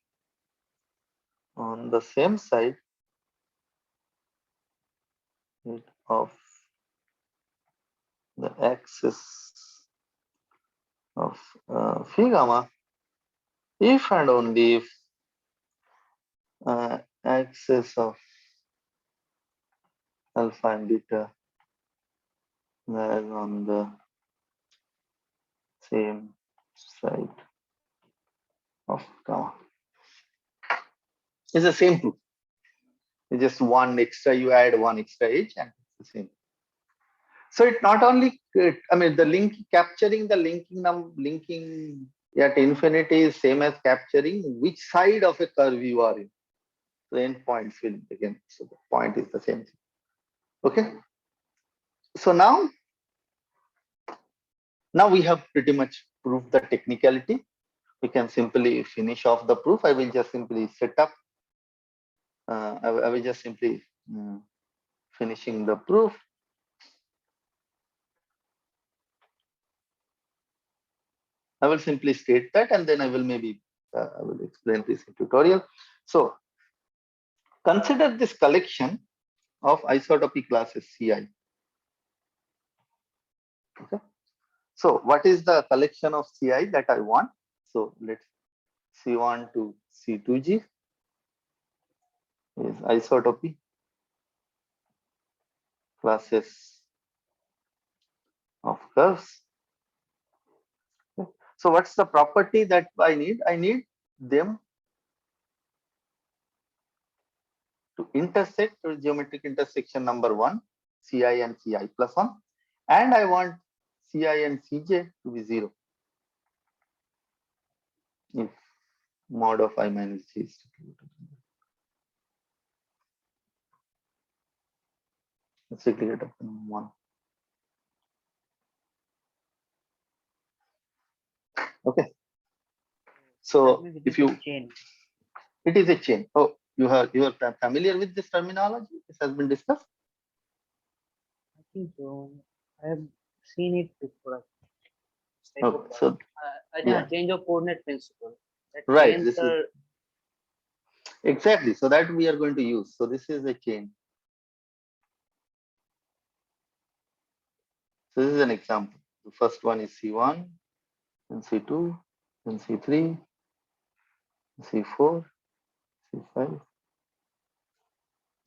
Speaker 1: on the same side of the axis of phi gamma if and only if axis of alpha and beta lie on the same side of gamma. It's the same proof. It's just one extra, you add one extra edge and it's the same. So it not only, I mean, the capturing the linking at infinity is same as capturing which side of a curve you are in. The end points will again, so the point is the same thing. Okay. So now we have pretty much proved the technicality. We can simply finish off the proof. I will just simply set up. I will just simply finishing the proof. I will simply state that, and then I will maybe I will explain this in tutorial. So consider this collection of isotopy classes Ci. Okay. So what is the collection of Ci that I want? So let's C1 to C2G is isotopy classes of curves. Okay. So what's the property that I need? I need them to intersect with geometric intersection number 1, Ci and Ci plus 1, and I want Ci and Cj to be 0 if mod of I minus j is strictly greater than 1. Okay. So if you
Speaker 2: chain.
Speaker 1: It is a chain. Oh, you are familiar with this terminology? This has been discussed.
Speaker 2: I think so. I have seen it before.
Speaker 1: Okay, so
Speaker 2: I think change of coordinate principle.
Speaker 1: Right. This is exactly. So that we are going to use. So this is a chain. So this is an example. The first one is C1, then C2, then C3, C4, C5.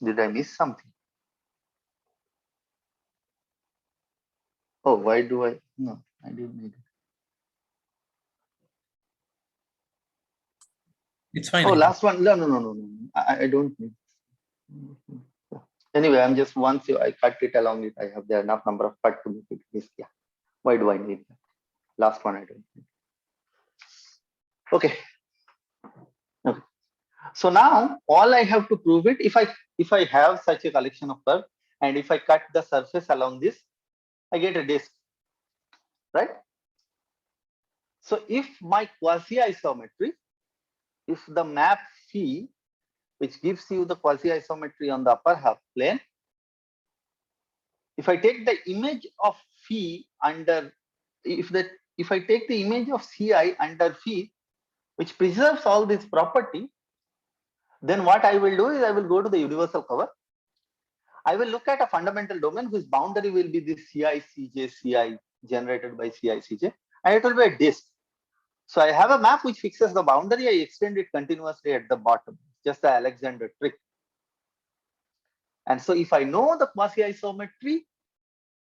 Speaker 1: Did I miss something? Oh, why do I? No, I didn't need it.
Speaker 3: It's fine.
Speaker 1: Oh, last one. No. I don't need. Anyway, I'm just once I cut it along it, I have there enough number of cut to make it this. Yeah. Why do I need that? Last one I don't need. Okay. So now all I have to prove it, if I have such a collection of curves and if I cut the surface along this, I get a disk, right? So if my quasi-isometry, if the map phi, which gives you the quasi-isometry on the upper half plane, if I take the image of phi under, if the if I take the image of Ci under phi, which preserves all this property, then what I will do is I will go to the universal cover. I will look at a fundamental domain whose boundary will be this Ci, Cj, Ci generated by Ci, Cj, and it will be a disk. So I have a map which fixes the boundary. I extend it continuously at the bottom, just the Alexander trick. And so if I know the quasi-isometry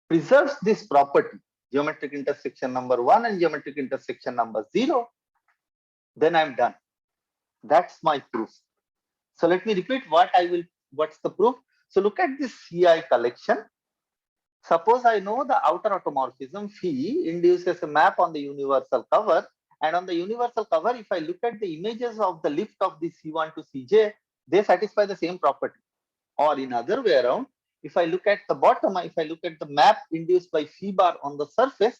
Speaker 1: preserves this property, geometric intersection number 1 and geometric intersection number 0, then I'm done. That's my proof. So let me repeat what's the proof? So look at this Ci collection. Suppose I know the outer automorphism phi induces a map on the universal cover, and on the universal cover, if I look at the images of the lift of the C1 to Cj, they satisfy the same property. Or in other way around, if I look at the bottom, if I look at the map induced by phi bar on the surface,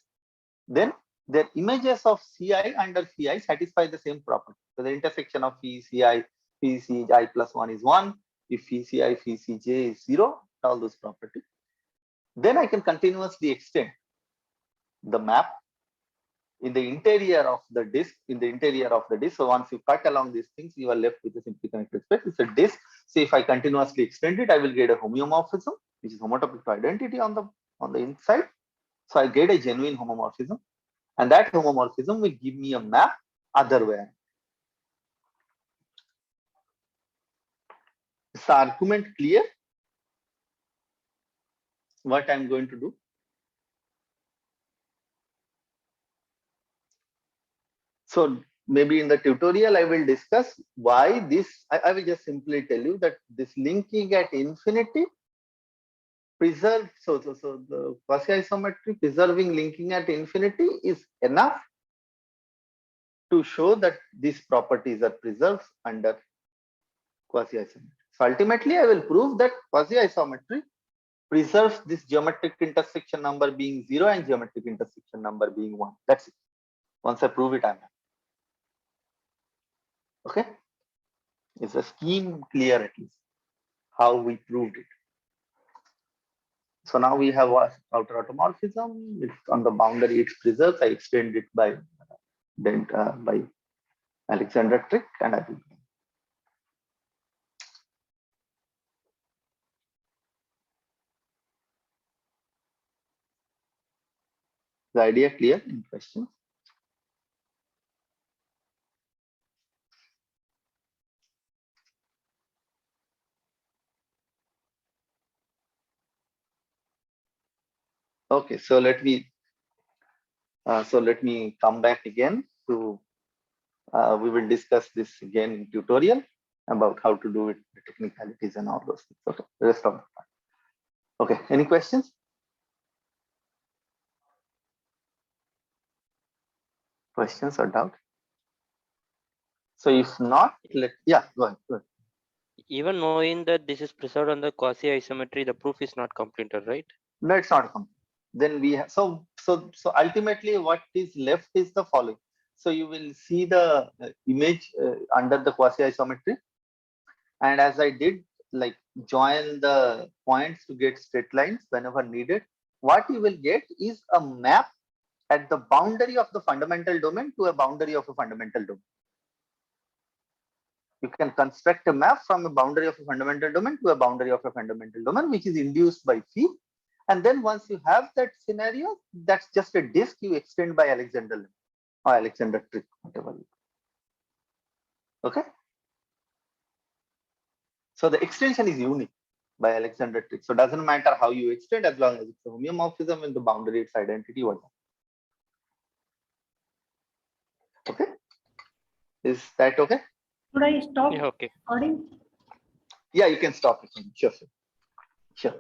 Speaker 1: then their images of Ci under phi satisfy the same property. So the intersection of phi Ci, phi Ci plus 1 is 1. If phi Ci, phi Cj is 0, all those properties. Then I can continuously extend the map in the interior of the disk, So once you cut along these things, you are left with a simply connected space. It's a disk. So if I continuously extend it, I will get a homeomorphism, which is homotopic to identity on the inside. So I get a genuine homomorphism, and that homomorphism will give me a map other way. Is the argument clear? What I'm going to do? So maybe in the tutorial, I will discuss why this. I will just simply tell you that this linking at infinity preserve. So the quasi-isometry preserving linking at infinity is enough to show that these properties are preserved under quasi-isometry. So ultimately, I will prove that quasi-isometry preserves this geometric intersection number being 0 and geometric intersection number being 1. That's it. Once I prove it, I'm done. Okay, is the scheme clear at least? How we proved it. So now we have outer automorphism. It's on the boundary, it's preserved. I extend it by Alexander trick, and I will. The idea clear? Any questions? Okay, so let me come back again to. We will discuss this again in tutorial about how to do it, the technicalities and all those things. Okay, the rest of the part. Okay, any questions? Questions or doubt? So if not, go ahead.
Speaker 6: Even knowing that this is preserved on the quasi-isometry, the proof is not completed, right?
Speaker 1: No, it's not complete. Then we have so ultimately what is left is the following. So you will see the image under the quasi-isometry, and as I did, like join the points to get straight lines whenever needed. What you will get is a map at the boundary of the fundamental domain to a boundary of a fundamental domain. You can construct a map from a boundary of a fundamental domain to a boundary of a fundamental domain, which is induced by phi. And then once you have that scenario, that's just a disk you extend by Alexander Lemma or Alexander trick, whatever. Okay. So the extension is unique by Alexander trick. So it doesn't matter how you extend as long as it's a homeomorphism in the boundary, its identity, whatever. Okay. Is that okay?
Speaker 7: Should I stop
Speaker 6: Yeah, okay.
Speaker 7: recording?
Speaker 1: Yeah, you can stop it. Sure.